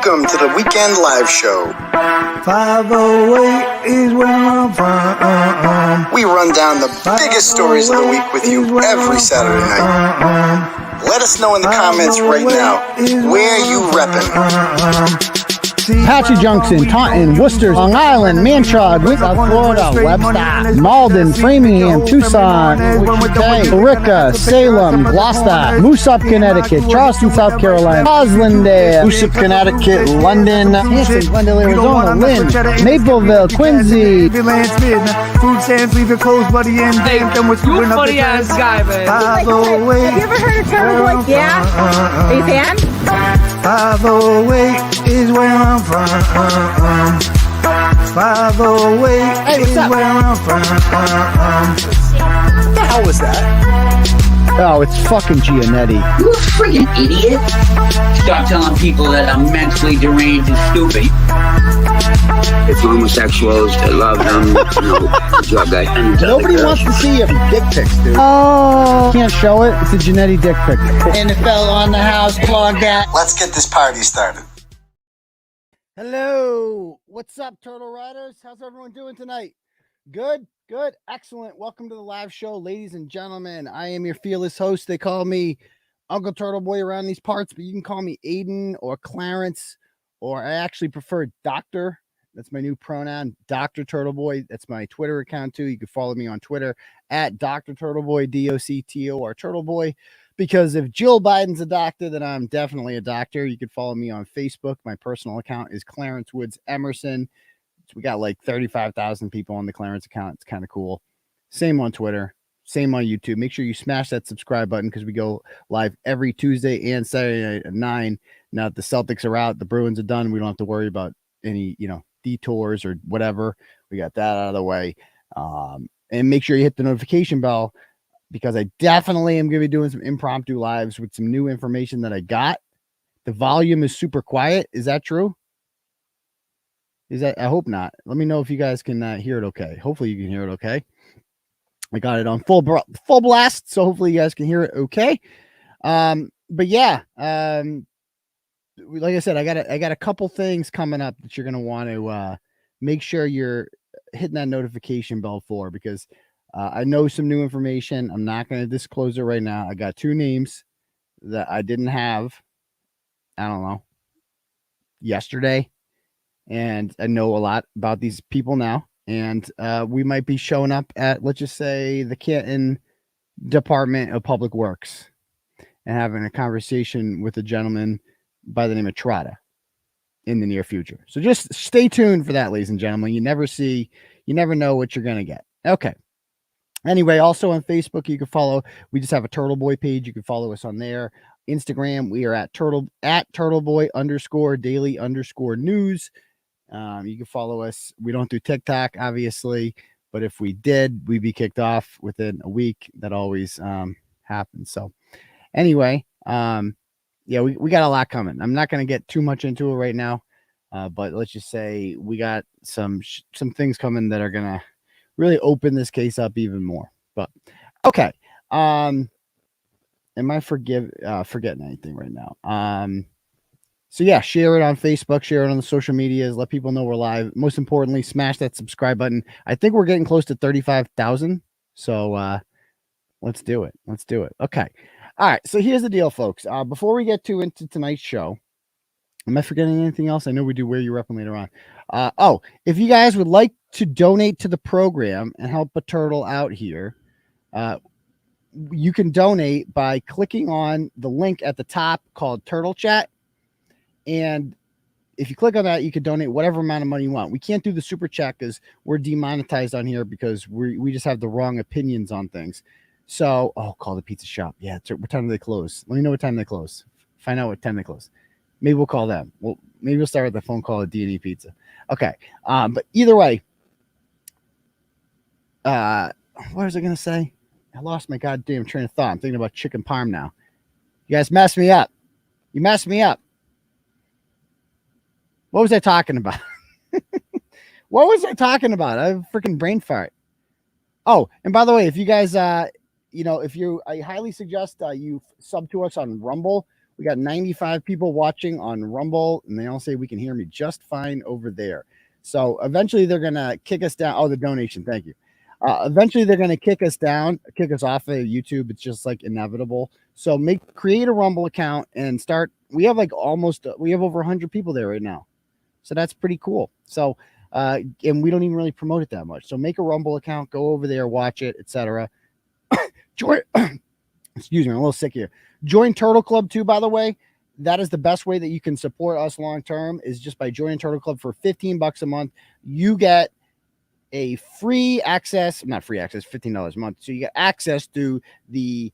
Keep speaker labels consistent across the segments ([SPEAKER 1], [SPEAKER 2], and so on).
[SPEAKER 1] Welcome to the weekend live show.
[SPEAKER 2] 508 is where I'm from.
[SPEAKER 1] We run down the biggest stories of the week with you every Saturday night. Let us know in the comments right now where you reppin'.
[SPEAKER 3] 𝗵𝗵𝗄𝗃 Junction, Taunton, Worcester, Long Island, Manchard, South Florida, Webster, Malden, Framingham, Tucson, Wichita, 𝗃𝗏𝗃, Salem, Gloucester, Moosop, Connecticut, Charleston, South Carolina, Roslindale, Moosop, Connecticut, London, Hanson, Glendale, Arizona, Lynn, Mapleville, Quincy.
[SPEAKER 2] Food stamps, leave your clothes, buddy, and then we're
[SPEAKER 4] You funny ass guy, man.
[SPEAKER 5] Have you ever heard of 𝗄𝗏𝗄𝗆? Yeah? Are you a fan?
[SPEAKER 2] 508 is where I'm from. 508 is where I'm from.
[SPEAKER 1] What the hell was that?
[SPEAKER 3] Oh, it's fucking Giannetti.
[SPEAKER 6] You a friggin' idiot. Stop telling people that I'm mentally deranged and stupid. It's homosexuals, they love them, drug guys.
[SPEAKER 3] Nobody wants to see your dick pics, dude. Oh, can't show it. It's a Giannetti dick pic.
[SPEAKER 6] NFL on the house, plug that.
[SPEAKER 1] Let's get this party started.
[SPEAKER 3] Hello. What's up, Turtle Riders? How's everyone doing tonight? Good, good, excellent. Welcome to the live show, ladies and gentlemen. I am your fearless host. They call me Uncle Turtle Boy around these parts, but you can call me Aiden or Clarence, or I actually prefer Doctor. That's my new pronoun, Dr. Turtle Boy. That's my Twitter account too. You can follow me on Twitter at Dr. Turtle Boy, 𝗃𝗏𝗃𝗏𝗃 Turtle Boy. Because if Jill Biden's a doctor, then I'm definitely a doctor. You can follow me on Facebook. My personal account is Clarence Woods Emerson. We got like 35,000 people on the Clarence account. It's kind of cool. Same on Twitter. Same on YouTube. Make sure you smash that subscribe button because we go live every Tuesday and Saturday night at 9. Now that the Celtics are out, the Bruins are done. We don't have to worry about any, detours or whatever. We got that out of the way. And make sure you hit the notification bell because I definitely am going to be doing some impromptu lives with some new information that I got. The volume is super quiet. Is that true? I hope not. Let me know if you guys can hear it okay. Hopefully you can hear it okay. I got it on full blast, so hopefully you guys can hear it okay. But yeah, like I said, I got a couple things coming up that you're going to want to make sure you're hitting that notification bell for, because I know some new information. I'm not going to disclose it right now. I got 2 names that I didn't have, I don't know, yesterday. And I know a lot about these people now. And we might be showing up at, let's just say, the Canton Department of Public Works and having a conversation with a gentleman by the name of 𝗏𝗏𝗏𝗏 in the near future. So just stay tuned for that, ladies and gentlemen. You never know what you're going to get. Okay. Anyway, also on Facebook, you can follow. We just have a Turtle Boy page. You can follow us on there. Instagram, we are at @TurtleBoy_daily_news. You can follow us. We don't do TikTok, obviously, but if we did, we'd be kicked off within a week. That always happens. So anyway, yeah, we got a lot coming. I'm not going to get too much into it right now, but let's just say we got some things coming that are going to really open this case up even more. But okay, am I forgetting anything right now? So yeah, share it on Facebook, share it on the social medias, let people know we're live. Most importantly, smash that subscribe button. I think we're getting close to 35,000. So let's do it. Okay. All right. So here's the deal, folks. Before we get into tonight's show, am I forgetting anything else? I know we do Where You Reppin' later on. If you guys would like to donate to the program and help a turtle out here, you can donate by clicking on the link at the top called Turtle Chat. And if you click on that, you can donate whatever amount of money you want. We can't do the super chat because we're demonetized on here because we just have the wrong opinions on things. So, call the pizza shop. Yeah, what time do they close? Let me know what time they close. Find out what time they close. Maybe we'll call them. Maybe we'll start with the phone call at D&E Pizza. Okay. But either way, what was I going to say? I lost my goddamn train of thought. I'm thinking about chicken parm now. You guys messed me up. You messed me up. What was I talking about? What was I talking about? I have a freaking brain fart. Oh, and by the way, if you guys, I highly suggest you sub to us on Rumble. We got 95 people watching on Rumble, and they all say we can hear me just fine over there. So eventually they're going to kick us down. Oh, the donation. Thank you. Eventually they're going to kick us off of YouTube. It's just like inevitable. So create a Rumble account and start. We have over 100 people there right now. So that's pretty cool. So, and we don't even really promote it that much. So make a Rumble account, go over there, watch it, etc. Join, excuse me, I'm a little sick here. Join Turtle Club too, by the way. That is the best way that you can support us long term, is just by joining Turtle Club for $15 a month. You get a free access, not free access, $15 a month. So you get access to the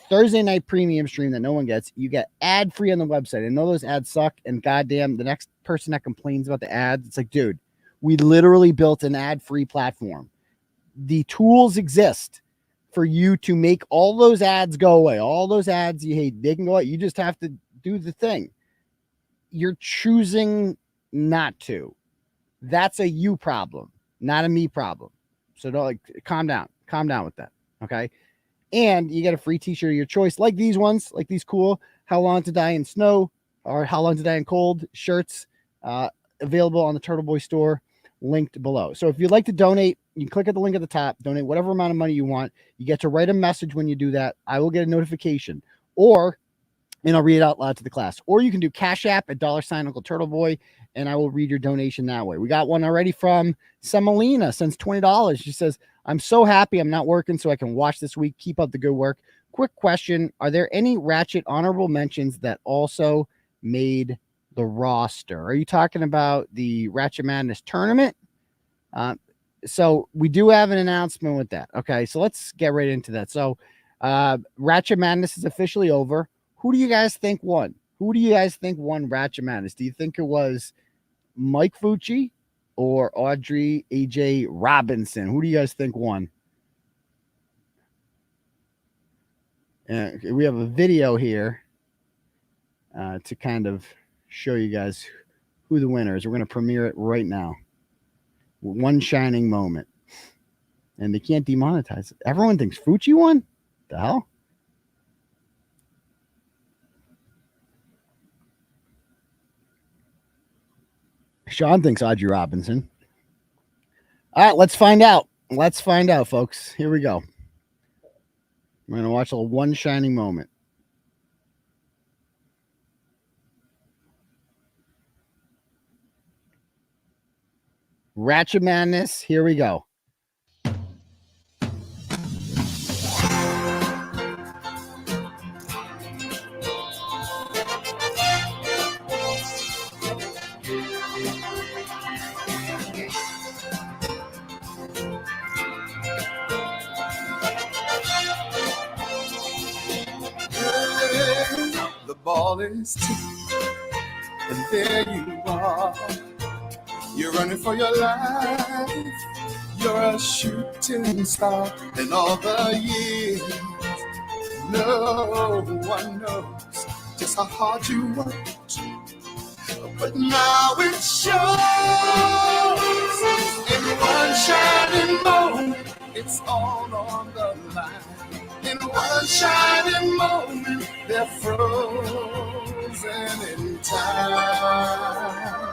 [SPEAKER 3] Thursday night premium stream that no one gets. You get ad free on the website. I know those ads suck, and goddamn, the next person that complains about the ads, it's like, dude, we literally built an ad free platform. The tools exist for you to make all those ads go away. All those ads you hate, they can go away. You just have to do the thing. You're choosing not to. That's a you problem, not a me problem. So don't calm down with that. Okay. And you get a free t-shirt of your choice, like these ones, like these cool How Long to Die in Snow or How Long to Die in Cold shirts, available on the Turtle Boy store, linked below. So if you'd like to donate, you can click at the link at the top, donate whatever amount of money you want. You get to write a message when you do that. I will get a notification, and I'll read it out loud to the class. Or you can do Cash App at $ Uncle Turtle Boy, and I will read your donation that way. We got one already from Semelina, sends $20. She says, I'm so happy I'm not working so I can watch this week. Keep up the good work. Quick question. Are there any Ratchet honorable mentions that also made the roster? Are you talking about the Ratchet Madness tournament? So we do have an announcement with that. Okay, so let's get right into that. So Ratchet Madness is officially over. Who do you guys think won? Who do you guys think won Ratchet Madness? Do you think it was Mike Fucci or Audrey AJ Robinson? Who do you guys think won? We have a video here to kind of show you guys who the winner is. We're going to premiere it right now. One shining moment. And they can't demonetize it. Everyone thinks Fucci won? The hell? Sean thinks Audrey Robinson. All right, let's find out. Let's find out, folks. Here we go. We're going to watch a one shining moment. Ratchet Madness. Here we go.
[SPEAKER 1] The ball is tipped, and there you are. You're running for your life. You're a shooting star. In all the years, no one knows just how hard you worked. But now it shows. In one shining moment, it's all on the line. In one shining moment, they're frozen in time.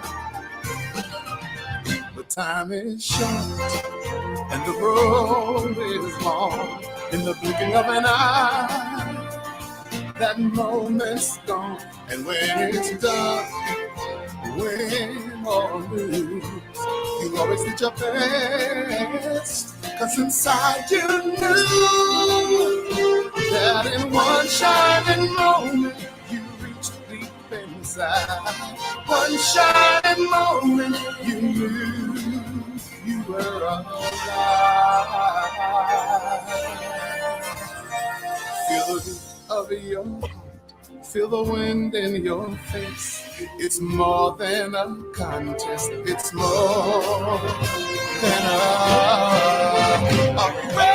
[SPEAKER 1] But time is short, and the road is long. In the blinking of an eye, that moment's gone. And when it's done, win or lose, you always did your best. 'Cause inside you knew that in one shining moment you reached deep inside. One shining moment you knew you were alive. Feel the beat of your heart, feel the wind in your face. It's more than a contest, it's more than a race.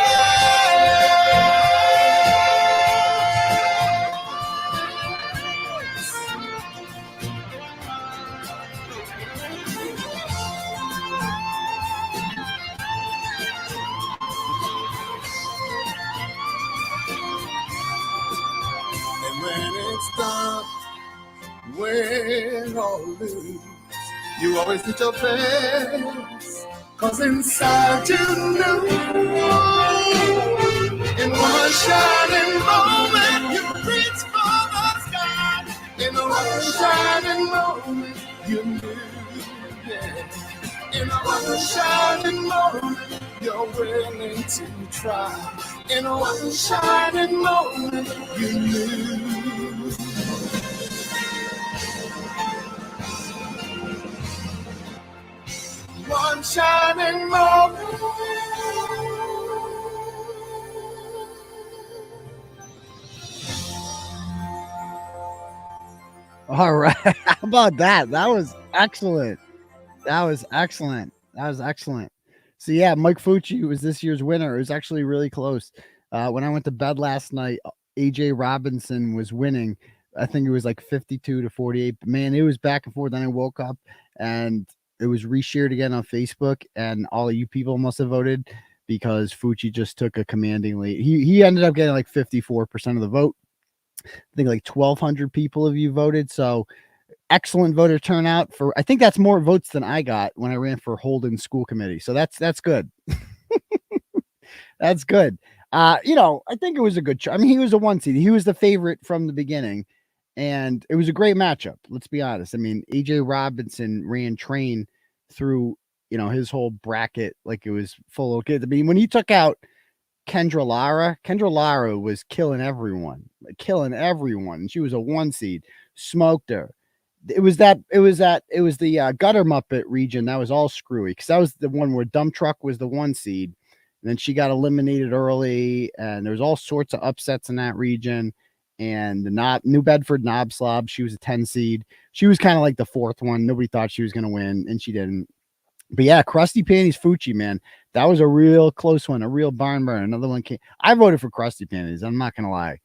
[SPEAKER 1] And when it's done, Win or lose, you always did your best. Cause inside you knew, in one shining moment, you reached for the sky. In one shining moment, you knew, yeah. In one shining moment, you're willing to try. In one shining moment, you knew. One shining moment.
[SPEAKER 3] All right. How about that? That was excellent. That was excellent. That was excellent. So yeah, Mike Fucci was this year's winner. It was actually really close. When I went to bed last night, AJ Robinson was winning. I think it was like 52 to 48. But man, it was back and forth. Then I woke up and it was reshared again on Facebook, and all of you people must have voted because Fucci just took a commanding lead. He ended up getting like 54% of the vote. I think like 1,200 people of you voted. So excellent voter turnout for, I think that's more votes than I got when I ran for Holden School Committee. So that's good. That's good. You know, I think it was a good I mean, he was a 1 seed. He was the favorite from the beginning, and it was a great matchup. Let's be honest. I mean, AJ Robinson ran train through, you know, his whole bracket like it was full of kids. I mean, when he took out Kendra Lara was killing everyone. She was a 1 seed, smoked her. It was the Gutter Muppet region that was all screwy, because that was the one where Dump Truck was the 1 seed. And then she got eliminated early, and there was all sorts of upsets in that region. And the New Bedford Knob Slob, she was a 10 seed. She was kind of like the 4th one. Nobody thought she was going to win, and she didn't. But yeah, Krusty Panties Fucci, man, that was a real close one, a real barn burn. Another one came. I voted for Krusty Panties. I'm not going to lie.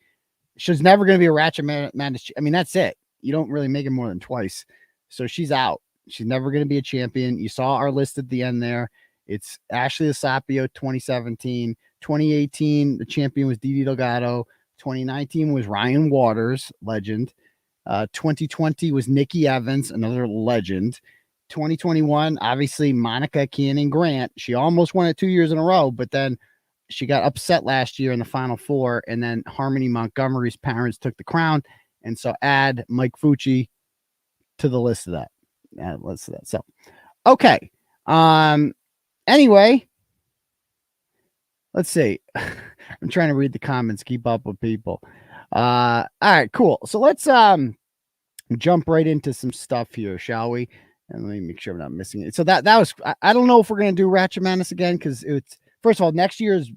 [SPEAKER 3] She's never going to be a Ratchet Madness. I mean, that's it. You don't really make it more than twice. So she's out. She's never going to be a champion. You saw our list at the end there. It's 𝗵𝗵 𝗧𝘂𝗧𝗂𝗍 2017. 2018, the champion was Didi Delgado. 2019 was Ryan Waters, legend. 2020 was Nikki Evans, another legend. 2021, obviously, Monica Cannon Grant. She almost won it 2 years in a row, but then she got upset last year in the Final Four, and then Harmony Montgomery's parents took the crown. And so add Mike Fucci to the list of that. So, okay. Anyway, let's see. I'm trying to read the comments, keep up with people. All right, cool. So let's jump right into some stuff here, shall we? And let me make sure I'm not missing it. So that was, I don't know if we're going to do Ratchet Madness again, because it's, first of all, next year's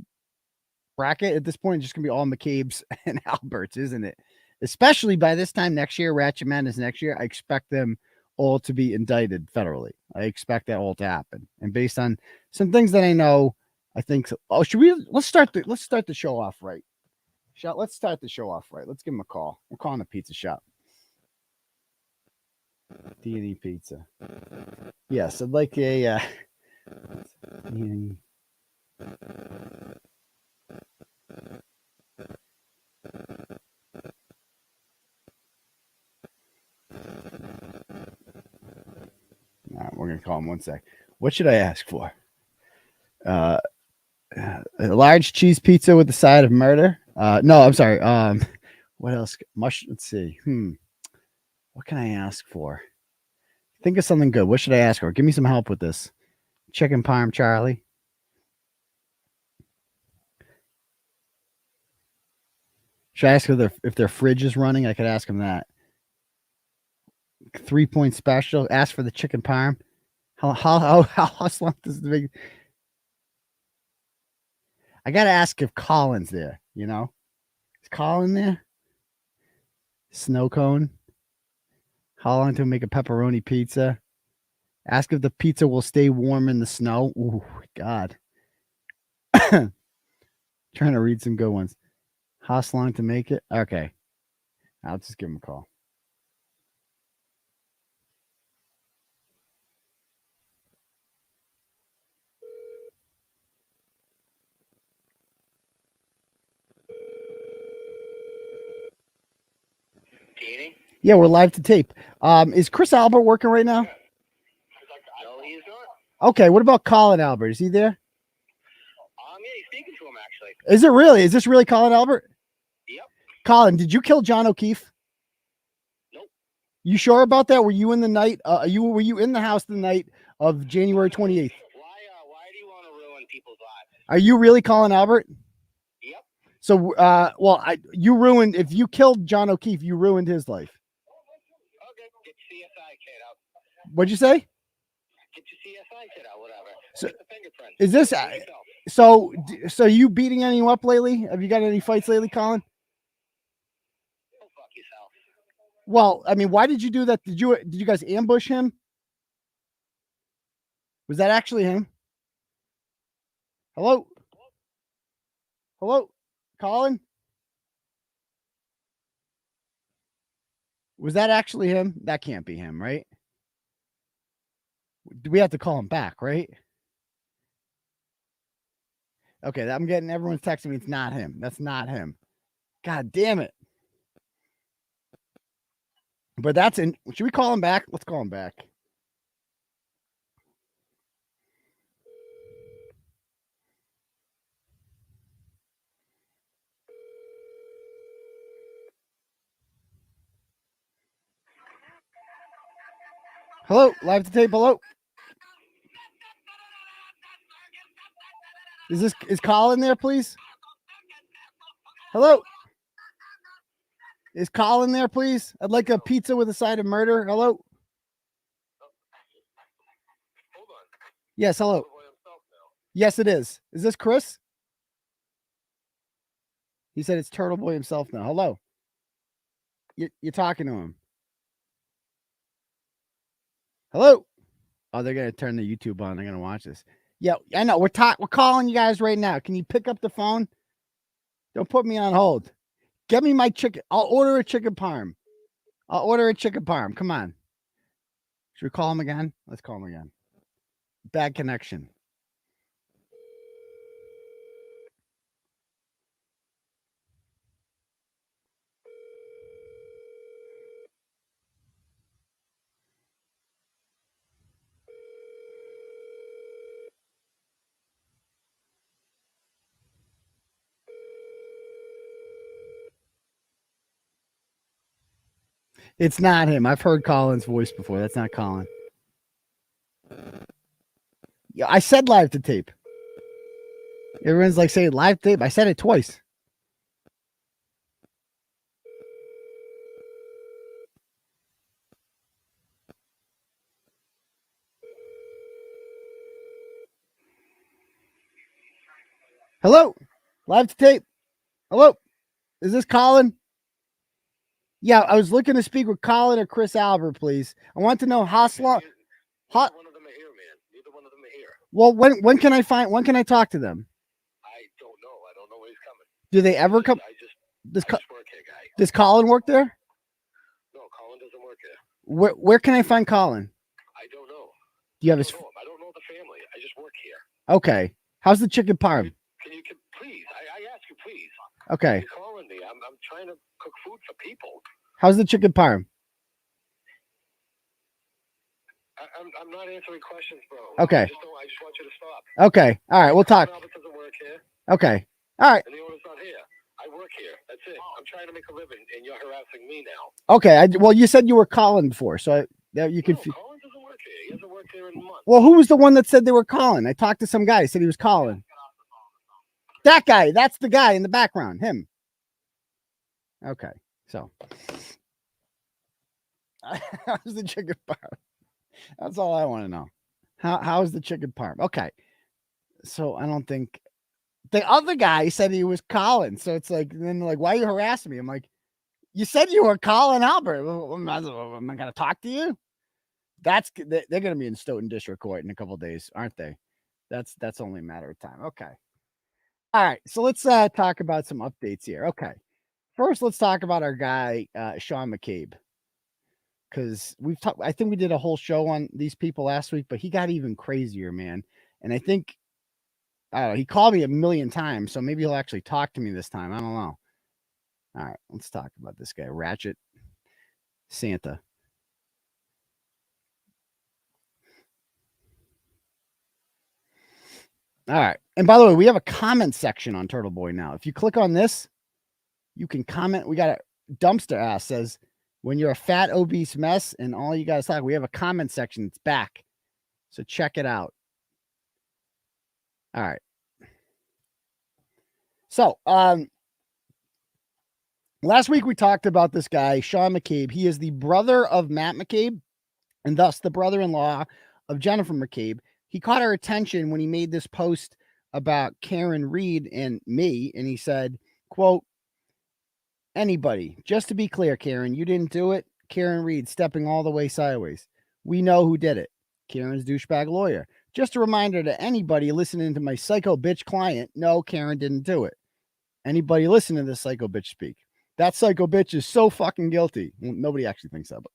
[SPEAKER 3] bracket at this point is just going to be all McCabe's and Albert's, isn't it? Especially by this time next year, Ratchet Madness next year, I expect them all to be indicted federally. I expect that all to happen. And based on some things that I know, I think so. Oh, let's start the show off right. Let's start the show off right. Let's give him a call. We're calling the pizza shop. D&E Pizza. Yes, I'd like a D&E. We're gonna call him 1 sec. What should I ask for? A large cheese pizza with the side of murder. No, I'm sorry. What else? Let's see. What can I ask for? Think of something good. What should I ask for? Give me some help with this. Chicken parm, Charlie. Should I ask if their fridge is running? I could ask them that. 3-point special. Ask for the chicken parm. How long does the big? I gotta ask if Colin's there. You know, is Colin there? Snow cone. How long to make a pepperoni pizza? Ask if the pizza will stay warm in the snow. Ooh, God. Trying to read some good ones. How long to make it? Okay. I'll just give him a call. Yeah, we're live to tape. Is 𝗃𝗃 working right now?
[SPEAKER 4] No, he's not.
[SPEAKER 3] Okay, what about Colin Albert? Is he there?
[SPEAKER 4] Yeah, he's speaking to him, actually.
[SPEAKER 3] Is it really? Is this really Colin Albert?
[SPEAKER 4] Yep.
[SPEAKER 3] Colin, did you kill John O'Keefe?
[SPEAKER 4] Nope.
[SPEAKER 3] You sure about that? Were you in the night? Were you in the house the night of January 28th?
[SPEAKER 4] Why do you want to ruin people's lives?
[SPEAKER 3] Are you really Colin Albert?
[SPEAKER 4] Yep.
[SPEAKER 3] So, if you killed John O'Keefe, you ruined his life.
[SPEAKER 4] Okay, get your CSI kit out.
[SPEAKER 3] What'd you say?
[SPEAKER 4] Get your CSI kit out, whatever.
[SPEAKER 3] So,
[SPEAKER 4] Get the fingerprints.
[SPEAKER 3] is this so you beating anyone up lately? Have you got any fights lately, Colin?
[SPEAKER 4] Go fuck yourself.
[SPEAKER 3] Well, I mean, why did you do that? Did you guys ambush him? Was that actually him? Hello? Hello? Colin? Was that actually him? That can't be him, right? Do we have to call him back, right? Okay, I'm getting everyone's texting me. It's not him. That's not him. God damn it. But that's in. Should we call him back? Let's call him back. Hello, live to tape. Hello. Is Colin there, please? Hello. Is Colin there, please? I'd like a pizza with a side of murder. Hello.
[SPEAKER 4] Hold on.
[SPEAKER 3] Yes, hello. Yes, it is. Is this Chris? He said it's Turtle Boy himself now. Hello. You're talking to him. Hello. Oh, they're gonna turn the YouTube on. They're gonna watch this. Yeah, I know. We're calling you guys right now. Can you pick up the phone? Don't put me on hold. Get me my chicken. I'll order a chicken parm. I'll order a chicken parm. Come on. Should we call him again? Let's call him again. Bad connection. It's not him. I've heard Colin's voice before. That's not Colin. Yeah, I said live to tape. Everyone's like saying live tape. I said it twice. Hello, live to tape. Hello, is this Colin? Yeah, I was looking to speak with Colin or 𝗃𝗃, please. I want to know how long.
[SPEAKER 4] Neither one of them are here, man. Neither one of them are here.
[SPEAKER 3] Well, when can I talk to them?
[SPEAKER 4] I don't know. I don't know when he's coming.
[SPEAKER 3] Do they ever come?
[SPEAKER 4] I just
[SPEAKER 3] Does
[SPEAKER 4] work here, guy.
[SPEAKER 3] Does Colin work there?
[SPEAKER 4] No, Colin doesn't work here.
[SPEAKER 3] Where can I find Colin?
[SPEAKER 4] I don't know.
[SPEAKER 3] Do you have his?
[SPEAKER 4] I don't know the family. I just work here.
[SPEAKER 3] Okay. How's the chicken parm?
[SPEAKER 4] Please? I ask you, please.
[SPEAKER 3] Okay.
[SPEAKER 4] You're calling me. I'm trying to cook food for people.
[SPEAKER 3] How's the chicken parm?
[SPEAKER 4] I'm not answering questions, bro.
[SPEAKER 3] Okay.
[SPEAKER 4] I just want you to stop.
[SPEAKER 3] Okay. All right. We'll talk.
[SPEAKER 4] Albert doesn't work here.
[SPEAKER 3] Okay. All right.
[SPEAKER 4] And the owner's not here. I work here. That's it. I'm trying to make a living, and you're harassing me now.
[SPEAKER 3] Okay. Well, you said you were Colin before, so you could.
[SPEAKER 4] No, Colin doesn't work here. He hasn't worked here in months.
[SPEAKER 3] Well, who was the one that said they were Colin? I talked to some guy. He said he was Colin. That guy. That's the guy in the background. Him. Okay. So. How's the chicken parm? That's all I want to know. How's the chicken parm? Okay. So I don't think the other guy said he was Colin. So it's like, then like, why are you harassing me? I'm like, you said you were Colin Albert. Am I going to talk to you? They're going to be in Stoughton District Court in a couple of days, aren't they? That's only a matter of time. Okay. All right. So let's talk about some updates here. Okay. First, let's talk about our guy, Sean McCabe. Because I think we did a whole show on these people last week, but he got even crazier, man. And I think, I don't know, he called me a million times, so maybe he'll actually talk to me this time. I don't know. All right, let's talk about this guy, Ratchet Santa. All right. And by the way, we have a comment section on Turtle Boy now. If you click on this, you can comment. We got a dumpster ass says, when you're a fat, obese mess and all you guys talk, we have a comment section. It's back. So check it out. All right. So, last week we talked about this guy, Sean McCabe. He is the brother of Matt McCabe and thus the brother-in-law of Jennifer McCabe. He caught our attention when he made this post about Karen Reed and me. And he said, quote, anybody, just to be clear, Karen, you didn't do it. Karen Reed stepping all the way sideways. We know who did it. Karen's douchebag lawyer. Just a reminder to anybody listening to my psycho bitch client. No, Karen didn't do it. Anybody listening to this psycho bitch speak. That psycho bitch is so fucking guilty. Well, nobody actually thinks that, but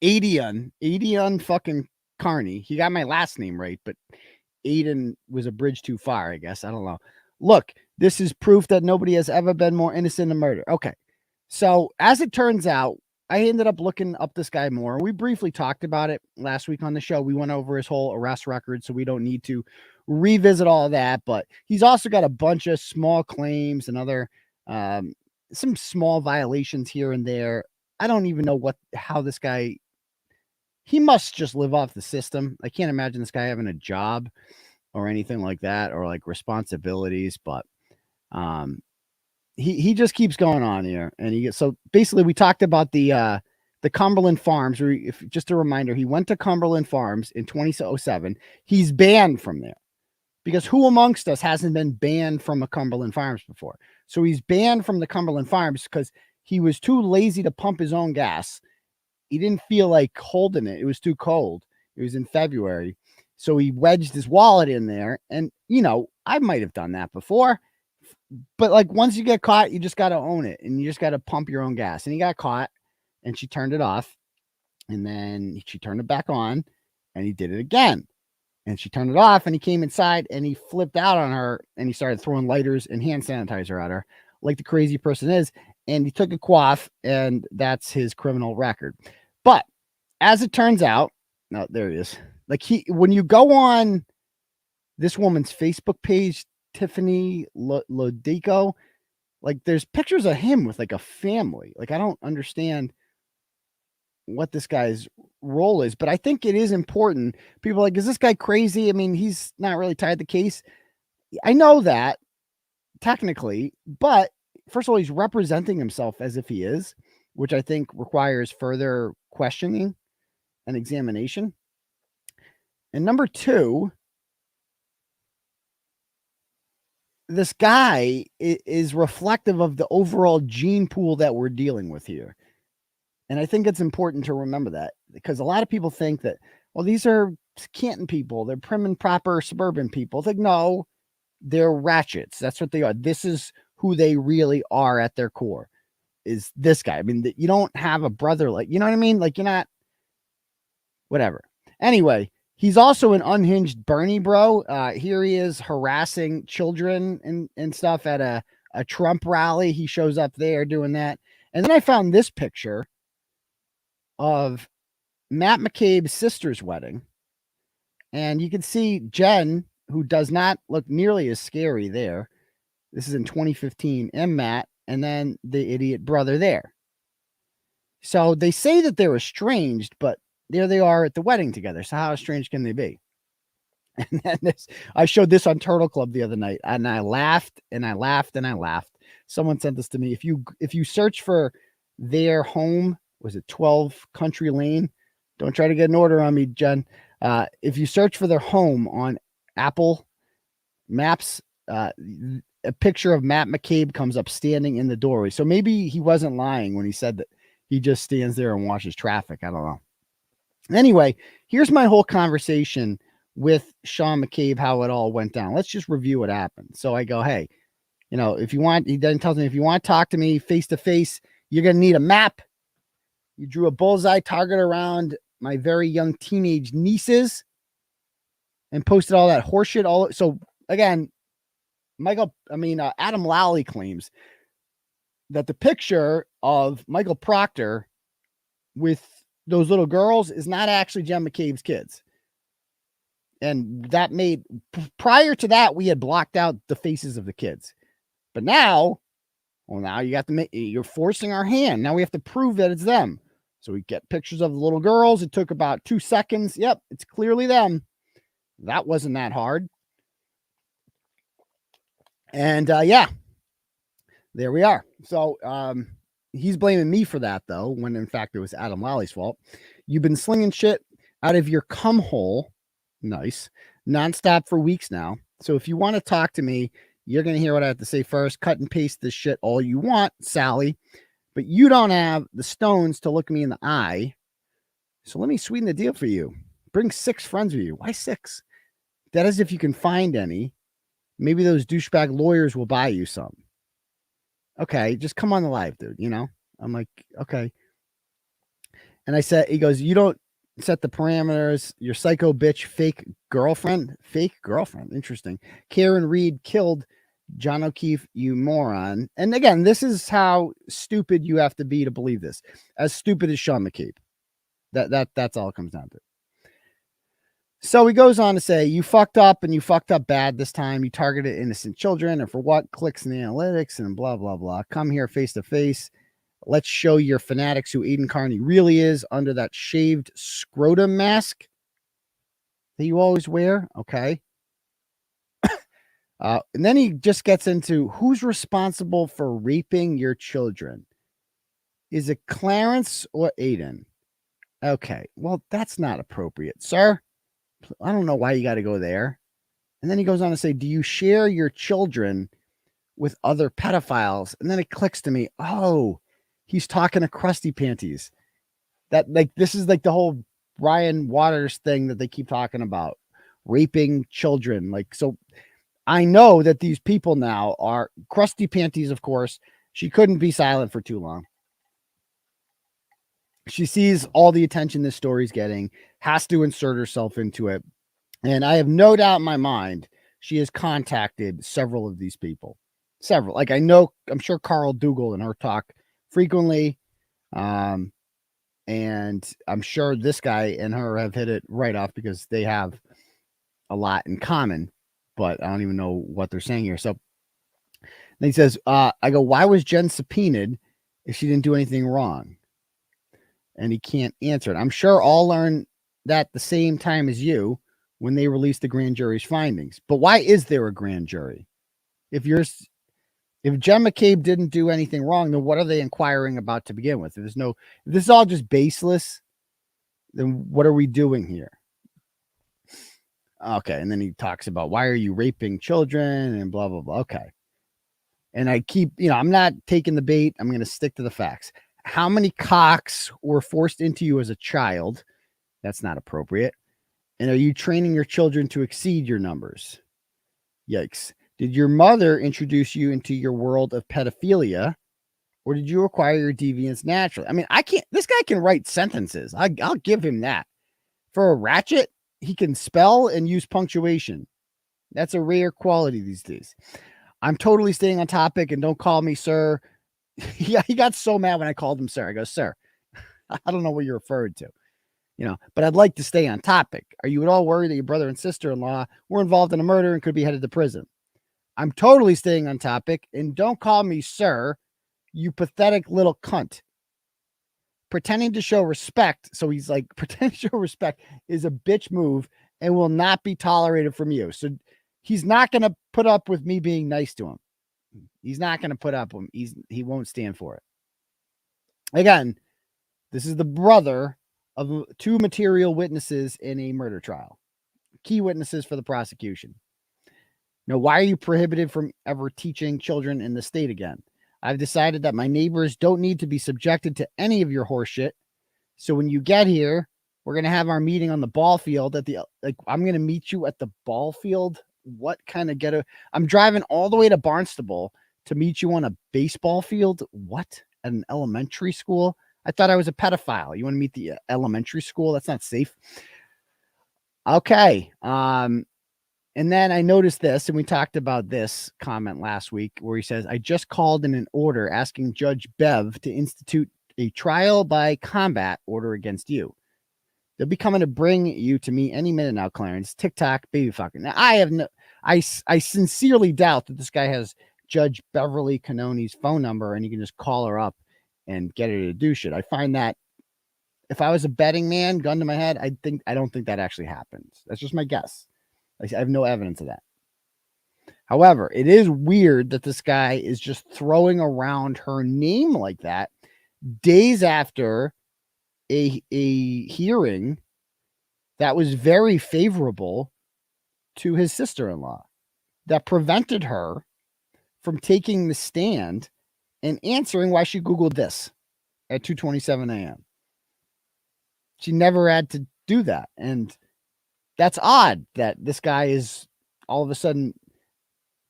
[SPEAKER 3] Adian fucking Carney. He got my last name right, but Aiden was a bridge too far, I guess. I don't know. Look, this is proof that nobody has ever been more innocent of murder. Okay. So as it turns out, I ended up looking up this guy more. We briefly talked about it last week on the show. We went over his whole arrest record, so we don't need to revisit all that, but he's also got a bunch of small claims and other, some small violations here and there. I don't even know how this guy, he must just live off the system. I can't imagine this guy having a job or anything like that, or like responsibilities, but he just keeps going on here. And so basically we talked about the Cumberland Farms, where just a reminder, he went to Cumberland Farms in 2007. He's banned from there because who amongst us hasn't been banned from a Cumberland Farms before? So he's banned from the Cumberland Farms because he was too lazy to pump his own gas. He didn't feel like holding it. It was too cold. It was in February. So he wedged his wallet in there. And, you know, I might have done that before. But like once you get caught, you just got to own it. And you just got to pump your own gas. And he got caught and she turned it off. And then she turned it back on and he did it again. And she turned it off and he came inside and he flipped out on her and he started throwing lighters and hand sanitizer at her like the crazy person is. And he took a quaff and that's his criminal record. But as it turns out, no, there he is. Like when you go on this woman's Facebook page, Tiffany Lodico, like there's pictures of him with like a family. Like I don't understand what this guy's role is, but I think it is important. People are like, is this guy crazy? I mean, he's not really tied to the case. I know that technically, but first of all, he's representing himself as if he is, which I think requires further questioning and examination. And number two, this guy is reflective of the overall gene pool that we're dealing with here. And I think it's important to remember that because a lot of people think that, well, these are Canton people. They're prim and proper suburban people. It's like, no, they're ratchets. That's what they are. This is who they really are at their core, is this guy. I mean, you don't have a brother like, you know what I mean? Like you're not, whatever. Anyway, he's also an unhinged Bernie bro. Here he is harassing children and stuff at a Trump rally. He shows up there doing that. And then I found this picture of Matt McCabe's sister's wedding. And you can see Jen, who does not look nearly as scary there. This is in 2015, and Matt, and then the idiot brother there. So they say that they're estranged, but there they are at the wedding together. So how strange can they be? And then I showed this on Turtle Club the other night, and I laughed and I laughed and I laughed. Someone sent this to me. If you search for their home, was it 12 Country Lane? Don't try to get an order on me, Jen. If you search for their home on Apple Maps, a picture of Matt McCabe comes up standing in the doorway. So maybe he wasn't lying when he said that he just stands there and watches traffic. I don't know. Anyway, here's my whole conversation with Sean McCabe, how it all went down. Let's just review what happened. So I go, hey, you know, if you want, he then tells me, if you want to talk to me face to face, you're going to need a map. You drew a bullseye target around my very young teenage nieces and posted all that horseshit. So again, Adam Lally claims that the picture of Michael Proctor with those little girls is not actually Jen McCabe's kids. And that made, prior to that, we had blocked out the faces of the kids. But now, well, now you got to make, you're forcing our hand. Now we have to prove that it's them. So we get pictures of the little girls. It took about 2 seconds. Yep, it's clearly them. That wasn't that hard. And yeah, there we are. So he's blaming me for that, though, when in fact it was Adam Lally's fault. You've been slinging shit out of your cum hole, nice, nonstop for weeks now. So if you want to talk to me, you're going to hear what I have to say first. Cut and paste this shit all you want, Sally. But you don't have the stones to look me in the eye. So let me sweeten the deal for you. Bring 6 friends with you. Why 6? That is if you can find any. Maybe those douchebag lawyers will buy you some. Okay, just come on the live, dude. You know, I'm like, okay. And I said, he goes, you don't set the parameters. Your psycho bitch, fake girlfriend. Interesting. Karen Reed killed John O'Keefe, you moron. And again, this is how stupid you have to be to believe this. As stupid as Sean McCabe. That's all it comes down to. So he goes on to say, you fucked up and you fucked up bad this time. You targeted innocent children, and for what? Clicks in the analytics and blah, blah, blah. Come here face to face. Let's show your fanatics who Aiden Carney really is under that shaved scrotum mask that you always wear. Okay. And then he just gets into who's responsible for raping your children. Is it Clarence or Aiden? Okay. Well, that's not appropriate, sir. I don't know why you got to go there. And then he goes on to say, do you share your children with other pedophiles? And then it clicks to me. Oh, he's talking to 𝗵𝗵𝗃𝗃. That, like, this is like the whole Ryan Waters thing that they keep talking about, raping children. Like, so I know that these people now are 𝗵𝗵𝗃𝗃, of course. She couldn't be silent for too long. She sees all the attention this story's getting, has to insert herself into it. And I have no doubt in my mind, she has contacted several of these people. Several. Like, I know, I'm sure Carl Dougal and her talk frequently. And I'm sure this guy and her have hit it right off because they have a lot in common. But I don't even know what they're saying here. So then he says, I go, why was Jen subpoenaed if she didn't do anything wrong? And he can't answer it. I'm sure I'll learn that the same time as you when they release the grand jury's findings. But why is there a grand jury? If Jen McCabe didn't do anything wrong, then what are they inquiring about to begin with? If this is all just baseless, then what are we doing here? Okay. And then he talks about why are you raping children and blah, blah, blah. Okay. And I keep, I'm not taking the bait. I'm going to stick to the facts. How many cocks were forced into you as a child? That's not appropriate. And are you training your children to exceed your numbers? Yikes. Did your mother introduce you into your world of pedophilia, or did you acquire your deviance naturally? I mean, this guy can write sentences. I'll give him that. For a Ratchet, he can spell and use punctuation. That's a rare quality these days. I'm totally staying on topic, and don't call me sir. Yeah, he got so mad when I called him sir. I go, sir, I don't know what you're referring to, but I'd like to stay on topic. Are you at all worried that your brother and sister-in-law were involved in a murder and could be headed to prison? I'm totally staying on topic, and don't call me sir, you pathetic little cunt. Pretending to show respect. So he's like, pretending to show respect is a bitch move and will not be tolerated from you. So he's not going to put up with me being nice to him. He's not going to put up with him. He won't stand for it. Again, this is the brother of 2 material witnesses in a murder trial. Key witnesses for the prosecution. Now, why are you prohibited from ever teaching children in the state again? I've decided that my neighbors don't need to be subjected to any of your horse shit. So when you get here, we're going to have our meeting on the ball field I'm going to meet you at the ball field. What kind of ghetto? I'm driving all the way to Barnstable to meet you on a baseball field. What? At an elementary school? I thought I was a pedophile. You want to meet the elementary school? That's not safe. Okay. And then I noticed this, and we talked about this comment last week where he says, I just called in an order asking Judge Bev to institute a trial by combat order against you. They'll be coming to bring you to me any minute now, Clarence. TikTok, baby fucking. Now, I sincerely doubt that this guy has Judge Beverly Cannoni's phone number and you can just call her up and get her to do shit. I find that if I was a betting man, gun to my head, I don't think that actually happens. That's just my guess. I have no evidence of that. However, it is weird that this guy is just throwing around her name like that days after a hearing that was very favorable to his sister-in-law, that prevented her from taking the stand and answering why she Googled this at 2:27 a.m. She never had to do that. And that's odd that this guy is all of a sudden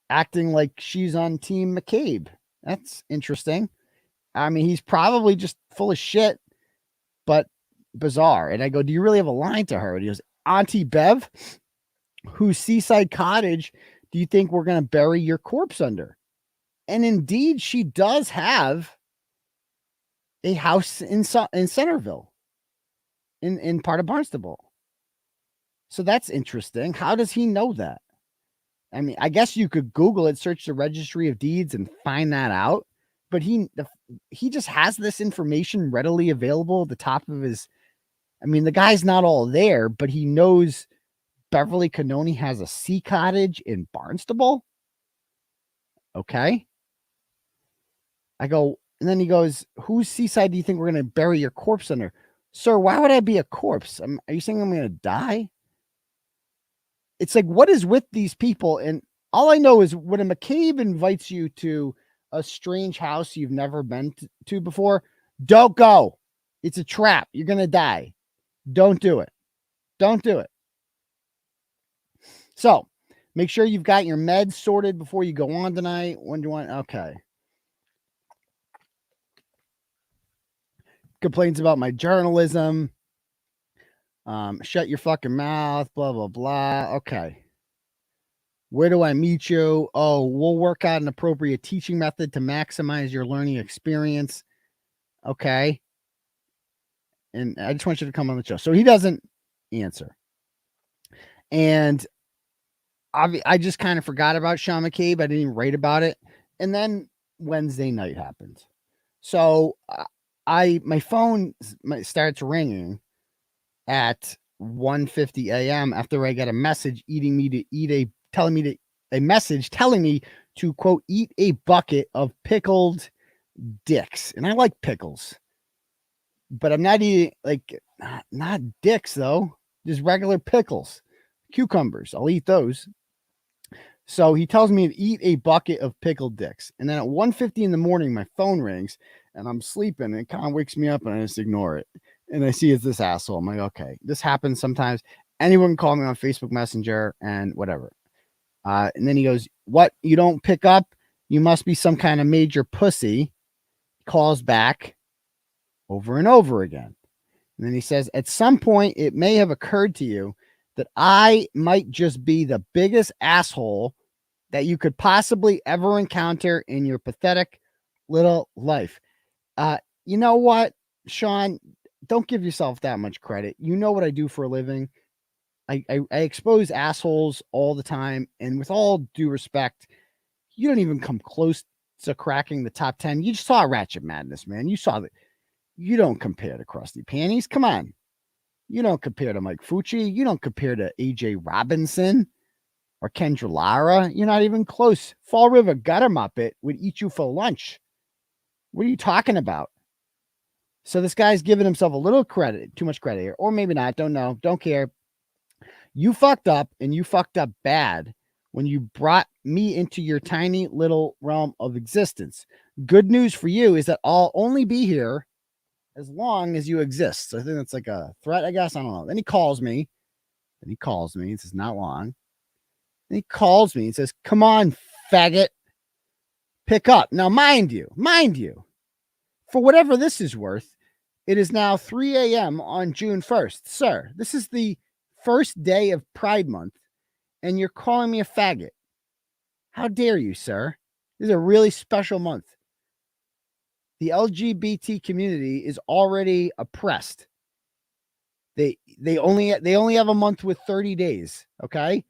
[SPEAKER 3] acting like she's on Team McCabe. That's interesting. I mean, he's probably just full of shit, but bizarre. And I go, do you really have a line to her? And he goes, Auntie Bev, whose seaside cottage do you think we're going to bury your corpse under? And indeed, she does have a house in Centerville, in part of Barnstable. So that's interesting. How does he know that? I mean, I guess you could Google it, search the registry of deeds and find that out. But he just has this information readily available at the top of his. I mean, the guy's not all there, but he knows Beverly Cannoni has a sea cottage in Barnstable. Okay. I go, and then he goes, whose seaside do you think we're going to bury your corpse under? Sir, why would I be a corpse? Are you saying I'm going to die? It's like, what is with these people? And all I know is when a McCabe invites you to a strange house you've never been to before, don't go. It's a trap. You're going to die. Don't do it. Don't do it. So make sure you've got your meds sorted before you go on tonight. When do you want? Okay. Complains about my journalism. Shut your fucking mouth, blah, blah, blah. Okay. Where do I meet you? Oh, we'll work out an appropriate teaching method to maximize your learning experience. Okay. And I just want you to come on the show. So he doesn't answer. And I just kind of forgot about Sean McCabe. I didn't even write about it. And then Wednesday night happens. So my phone starts ringing at 1:50 a.m. after I get a message telling me to quote eat a bucket of pickled dicks. And I like pickles, but I'm not eating not dicks though, just regular pickles, cucumbers. I'll eat those. So he tells me to eat a bucket of pickled dicks. And then at 1:50 in the morning, my phone rings and I'm sleeping and it kind of wakes me up and I just ignore it. And I see it's this asshole. I'm like, okay, this happens sometimes. Anyone can call me on Facebook Messenger and whatever. And then he goes, what? You don't pick up? You must be some kind of major pussy. Calls back over and over again. And then he says, at some point, it may have occurred to you that I might just be the biggest asshole that you could possibly ever encounter in your pathetic little life. You know what, Sean? Don't give yourself that much credit. You know what I do for a living. I expose assholes all the time. And with all due respect, you don't even come close to cracking the top 10. You just saw Ratchet Madness, man. You saw that. You don't compare to Krusty Panties. Come on. You don't compare to Mike Fucci. You don't compare to AJ Robinson or Kendra Lara. You're not even close. Fall River Gutter Muppet would eat you for lunch. What are you talking about? So this guy's giving himself a little credit, too much credit here, or maybe not. Don't know. Don't care. You fucked up, and you fucked up bad when you brought me into your tiny little realm of existence. Good news for you is that I'll only be here as long as you exist. So I think that's like a threat, I guess. I don't know. Then he calls me. He says, not long. Then he calls me and says, come on, faggot. Pick up. Now, mind you, for whatever this is worth, it is now 3 a.m. on June 1st. Sir, this is the first day of Pride Month, and you're calling me a faggot. How dare you, sir? This is a really special month. the LGBT community is already oppressed. They only have a month with 30 days, okay?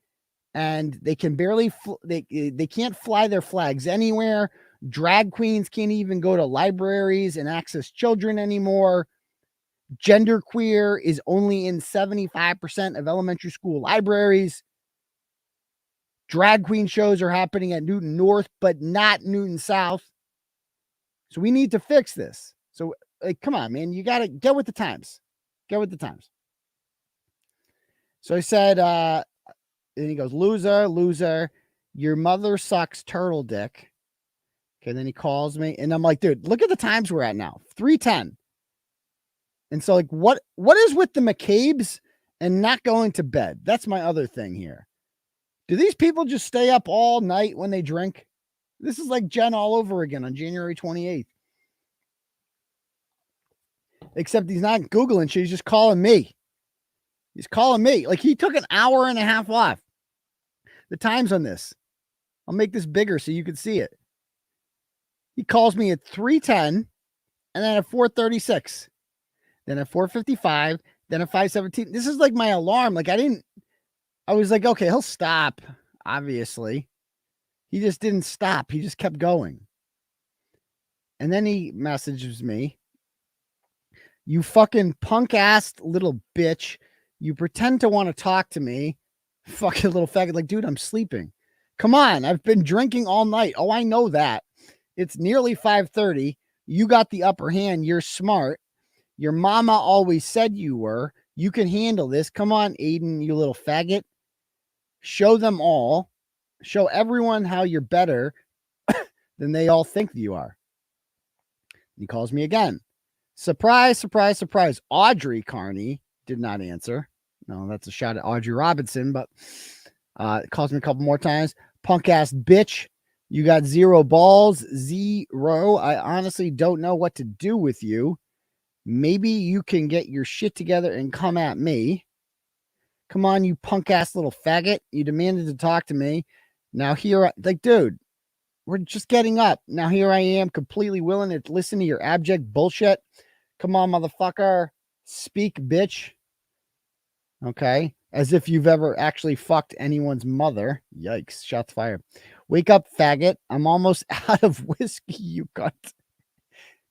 [SPEAKER 3] And they can barely they can't fly their flags anywhere. Drag queens can't even go to libraries and access children anymore. Genderqueer is only in 75% of elementary school libraries. Drag queen shows are happening at Newton North, but not Newton South. So we need to fix this. So, like, come on, man. You got to get with the times. Get with the times. So I said, and he goes, loser. Your mother sucks turtle dick. Okay, then he calls me, and I'm like, dude, look at the times we're at now. 3:10. And so, like, what is with the McCabes and not going to bed? That's my other thing here. Do these people just stay up all night when they drink? This is like Jen all over again on January 28th. Except he's not Googling shit. He's just calling me. He's calling me. Like, he took an hour and a half off. The times on this. I'll make this bigger so you can see it. He calls me at 3:10 and then at 4:36. Then at 4:55. Then at 5:17. This is like my alarm. Like, I was like, okay, he'll stop. Obviously. He just didn't stop. He just kept going. And then he messages me. You fucking punk-ass little bitch. You pretend to want to talk to me. Fucking little faggot. Like, dude, I'm sleeping. Come on. I've been drinking all night. Oh, I know that. It's nearly 5:30. You got the upper hand. You're smart. Your mama always said you were. You can handle this. Come on, Aiden, you little faggot. Show them all. Show everyone how you're better than they all think you are. He calls me again. Surprise, surprise, surprise. Audrey Carney did not answer. No, that's a shot at Audrey Robinson, but calls me a couple more times. Punk ass bitch. You got 0 balls. 0. I honestly don't know what to do with you. Maybe you can get your shit together and come at me. Come on, you punk ass little faggot. You demanded to talk to me. Now here, like, dude, we're just getting up. Now here I am, completely willing to listen to your abject bullshit. Come on, motherfucker. Speak, bitch. Okay. As if you've ever actually fucked anyone's mother. Yikes. Shots fired. Wake up, faggot. I'm almost out of whiskey, you cunt.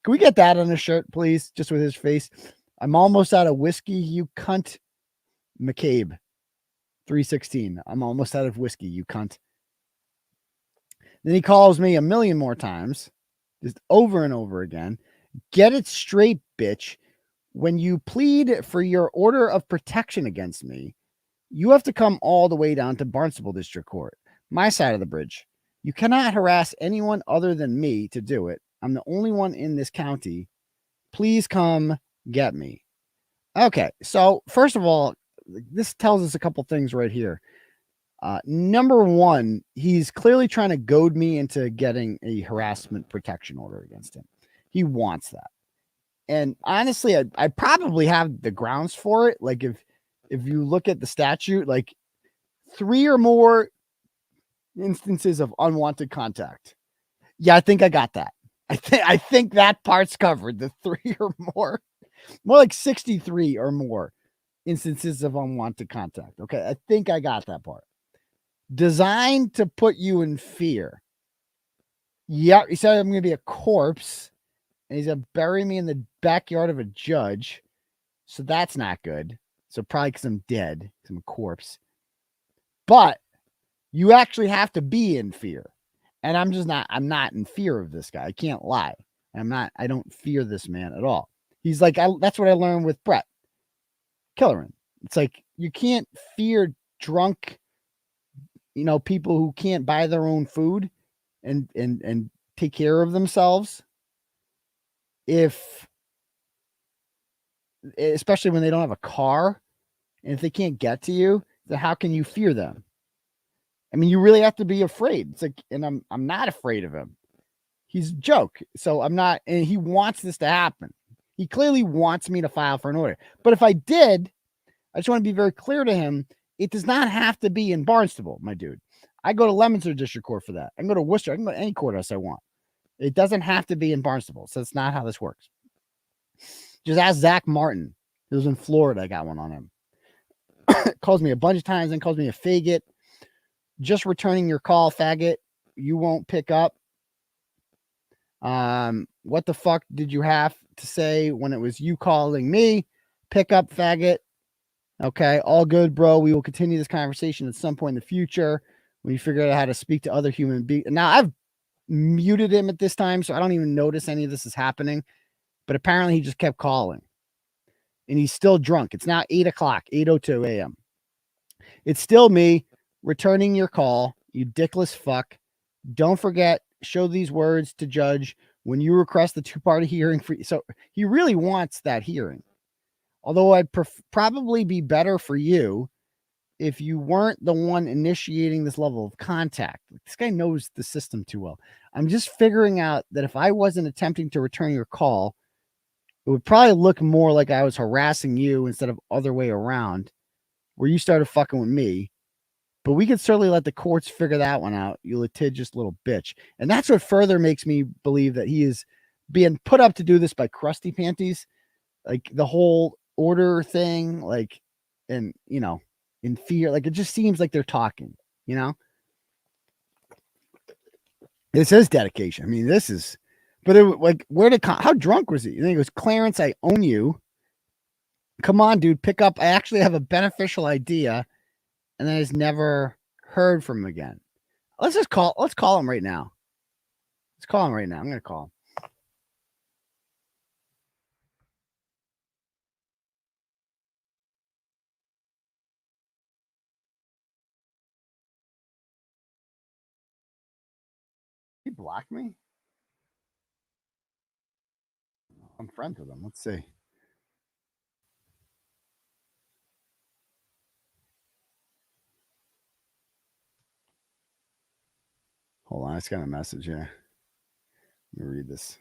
[SPEAKER 3] Can we get that on a shirt, please? Just with his face. I'm almost out of whiskey, you cunt. McCabe. 316. I'm almost out of whiskey, you cunt. Then he calls me a million more times. Just over and over again. Get it straight, bitch. When you plead for your order of protection against me, you have to come all the way down to Barnstable District Court, my side of the bridge. You cannot harass anyone other than me to do it. I'm the only one in this county. Please come get me. Okay, so first of all, this tells us a couple things right here. Number one, he's clearly trying to goad me into getting a harassment protection order against him. He wants that. And honestly, I probably have the grounds for it. Like, if you look at the statute, like 3 or more instances of unwanted contact. Yeah, I think I got that. I think that part's covered. The 3 or more like 63 or more instances of unwanted contact. Okay, I think I got that part. Designed to put you in fear. Yeah, he said I'm going to be a corpse, and he's going to bury me in the backyard of a judge. So that's not good. So probably because I'm dead, because I'm a corpse. But you actually have to be in fear. And I'm not in fear of this guy. I can't lie. I don't fear this man at all. He's like, that's what I learned with Bret. Killerin. It's like, you can't fear drunk, people who can't buy their own food and take care of themselves. Especially when they don't have a car, and if they can't get to you, then how can you fear them? I mean, you really have to be afraid. It's like, and I'm not afraid of him. He's a joke. So I'm not, and he wants this to happen. He clearly wants me to file for an order. But if I did, I just want to be very clear to him. It does not have to be in Barnstable, my dude. I go to Leominster District Court for that. I can go to Worcester. I can go to any courthouse I want. It doesn't have to be in Barnstable. So that's not how this works. Just ask Zach Martin. He was in Florida. I got one on him. Calls me a bunch of times and calls me a faggot. Just returning your call, faggot. You won't pick up. What the fuck did you have to say when it was you calling me? Pick up, faggot. Okay, all good, bro. We will continue this conversation at some point in the future when you figure out how to speak to other human beings. Now, I've muted him at this time, so I don't even notice any of this is happening. But apparently he just kept calling. And he's still drunk. It's now 8 o'clock, 8:02 a.m. It's still me returning your call, you dickless fuck. Don't forget, show these words to judge when you request the two-party hearing. So he really wants that hearing. Although I'd probably be better for you if you weren't the one initiating this level of contact. This guy knows the system too well. I'm just figuring out that if I wasn't attempting to return your call, it would probably look more like I was harassing you instead of other way around, where you started fucking with me. But we could certainly let the courts figure that one out, you litigious little bitch. And that's what further makes me believe that he is being put up to do this by crusty panties. Like the whole order thing, like, and, you know, in fear. Like, it just seems like they're talking, you know? This is dedication. I mean, this is, but it, like, how drunk was he? And he goes, Clarence, I own you. Come on, dude, pick up. I actually have a beneficial idea. And then he's never heard from him again. Let's call him right now. Let's call him right now. I'm going to call him. He blocked me? I'm friends with him. Let's see. Hold on, I just got a message here. Let me read this.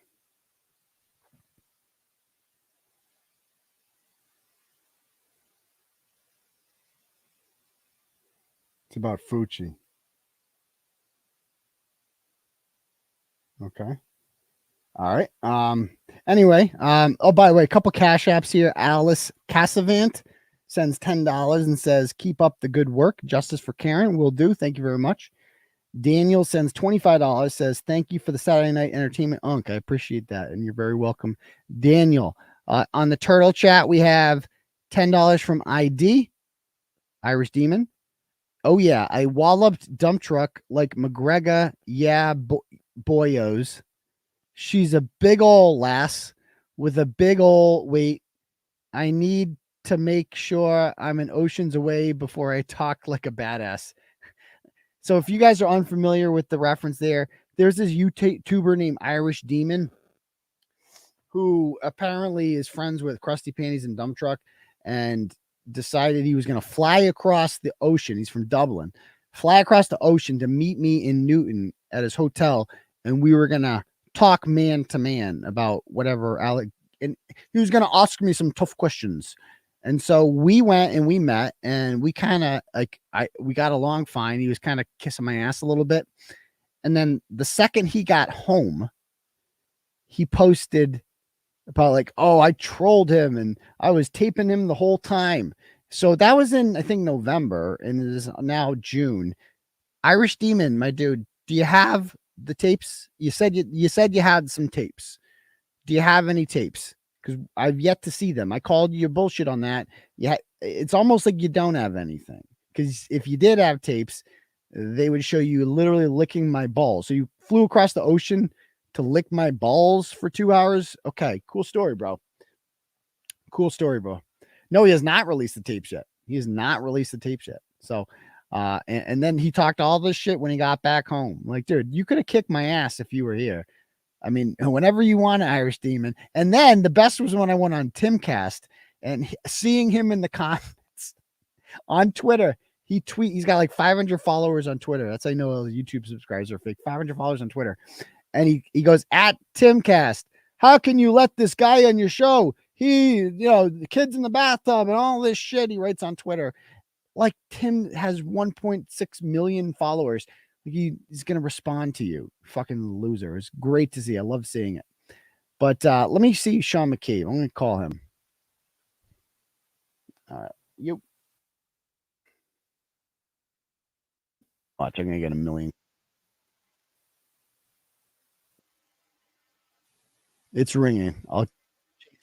[SPEAKER 3] It's about 𝗵𝗵𝗃𝗃. Okay. All right. Anyway, oh, by the way, a couple cash apps here. 𝗟𝗲𝗴𝗃𝗃 sends $10 and says, keep up the good work. Justice for Karen will do. Thank you very much. Daniel sends $25, says, thank you for the Saturday night entertainment unk. I appreciate that. And you're very welcome, Daniel. On the turtle chat, we have $10 from ID, Irish Demon. Oh, yeah. I walloped dump truck like McGregor. Yeah, boyos. She's a big old lass with a big old weight. I need to make sure I'm an oceans away before I talk like a badass. So if you guys are unfamiliar with the reference there, there's this YouTuber named Irish Demon who apparently is friends with Krusty Panties and Dump Truck and decided he was going to fly across the ocean. He's from Dublin. Fly across the ocean to meet me in Newton at his hotel. And we were going to talk man to man about whatever. And he was going to ask me some tough questions. And so we went and we met and we kind of we got along fine. He was kind of kissing my ass a little bit. And then the second he got home, he posted about like, oh, I trolled him and I was taping him the whole time. So that was in, I think, November, and it is now June. Irish Demon, my dude, do you have the tapes? You said you had some tapes. Do you have any tapes? Because I've yet to see them. I called you bullshit on that. Yeah, it's almost like you don't have anything. Because if you did have tapes, they would show you literally licking my balls. So you flew across the ocean to lick my balls for 2 hours. Okay, cool story, bro. Cool story, bro. No, he has not released the tapes yet. He has not released the tapes yet. So, and then he talked all this shit when he got back home. Like, dude, you could have kicked my ass if you were here. I mean, whenever you want, Irish Demon. And then the best was when I went on Timcast and seeing him in the comments on Twitter. He's got like 500 followers on Twitter. That's how I know all the YouTube subscribers are fake. 500 followers on Twitter. And he goes, at Timcast, how can you let this guy on your show? The kids in the bathtub and all this shit he writes on Twitter. Like, Tim has 1.6 million followers. He's going to respond to you. Fucking loser. It's great to see. I love seeing it. But let me see Sean McCabe. I'm going to call him. You. Watch, I'm going to get 1 million. It's ringing. I'll change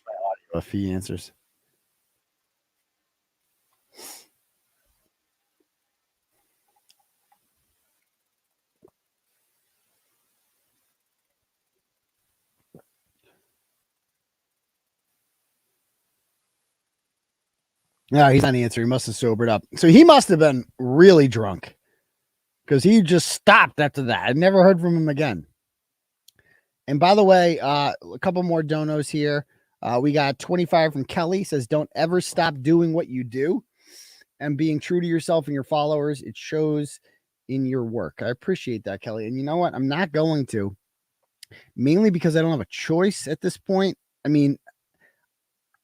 [SPEAKER 3] my audio if he answers. No, he's not answering. He must have sobered up. So he must have been really drunk because he just stopped after that. I never heard from him again. And by the way, a couple more donos here. We got 25 from Kelly. Says, don't ever stop doing what you do and being true to yourself and your followers. It shows in your work. I appreciate that, Kelly. And you know what? I'm not going to. Mainly because I don't have a choice at this point. I mean,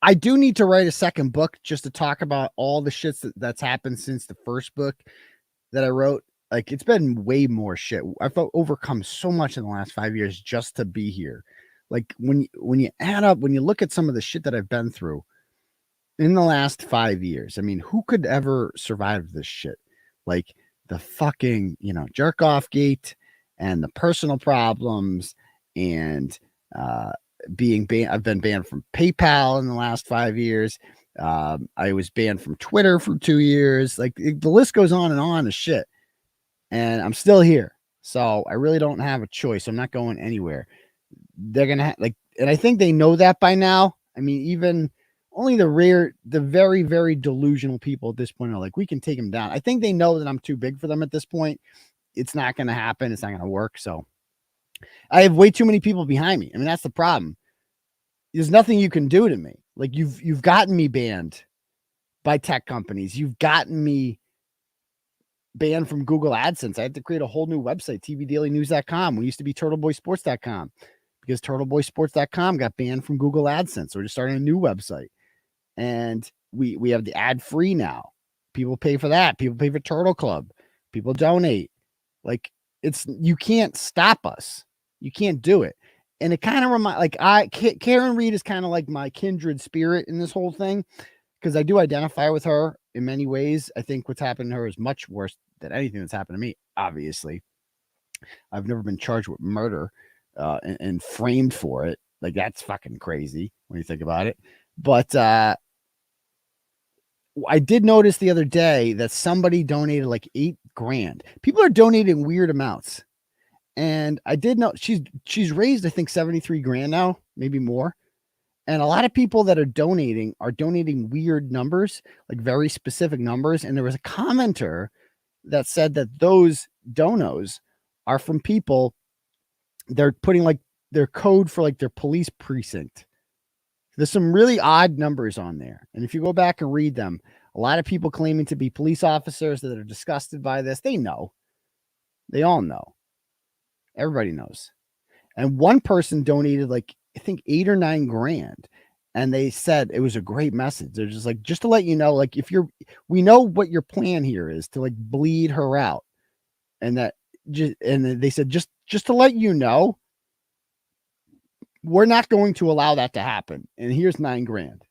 [SPEAKER 3] I do need to write a second book just to talk about all the shits that's happened since the first book that I wrote. Like, it's been way more shit. I've overcome so much in the last 5 years just to be here. Like, when you add up, when you look at some of the shit that I've been through in the last 5 years, I mean, who could ever survive this shit? Like the fucking, jerk off gate and the personal problems and, being banned. I've been banned from PayPal in the last 5 years. I was banned from Twitter for 2 years. Like, the list goes on and on of shit. And I'm still here. So I really don't have a choice. I'm not going anywhere. They're going to and I think they know that by now. I mean, even only the very, very delusional people at this point are like, we can take them down. I think they know that I'm too big for them at this point. It's not going to happen. It's not going to work. So I have way too many people behind me. I mean, that's the problem. There's nothing you can do to me. Like, you've gotten me banned by tech companies. You've gotten me banned from Google AdSense. I had to create a whole new website, tvdailynews.com. We used to be turtleboysports.com because turtleboysports.com got banned from Google AdSense. So we're just starting a new website. And we have the ad free now. People pay for that. People pay for Turtle Club. People donate. Like, you can't stop us. You can't do it. And it kind of reminds, Karen Reed is kind of like my kindred spirit in this whole thing, because I do identify with her in many ways. I think what's happened to her is much worse than anything that's happened to me. Obviously, I've never been charged with murder and framed for it. Like, that's fucking crazy when you think about it. But I did notice the other day that somebody donated like $8,000. People are donating weird amounts. And I did know she's raised, I think, 73 grand now, maybe more. And a lot of people that are donating weird numbers, like very specific numbers. And there was a commenter that said that those donos are from people. They're putting like their code for like their police precinct. There's some really odd numbers on there. And if you go back and read them, a lot of people claiming to be police officers that are disgusted by this, they know. They all know. Everybody knows. And one person donated like, I think 8 or 9 grand. And they said it was a great message. They're just like, just to let you know, like, we know what your plan here is to like bleed her out. And they said, just to let you know, we're not going to allow that to happen. And here's 9 grand.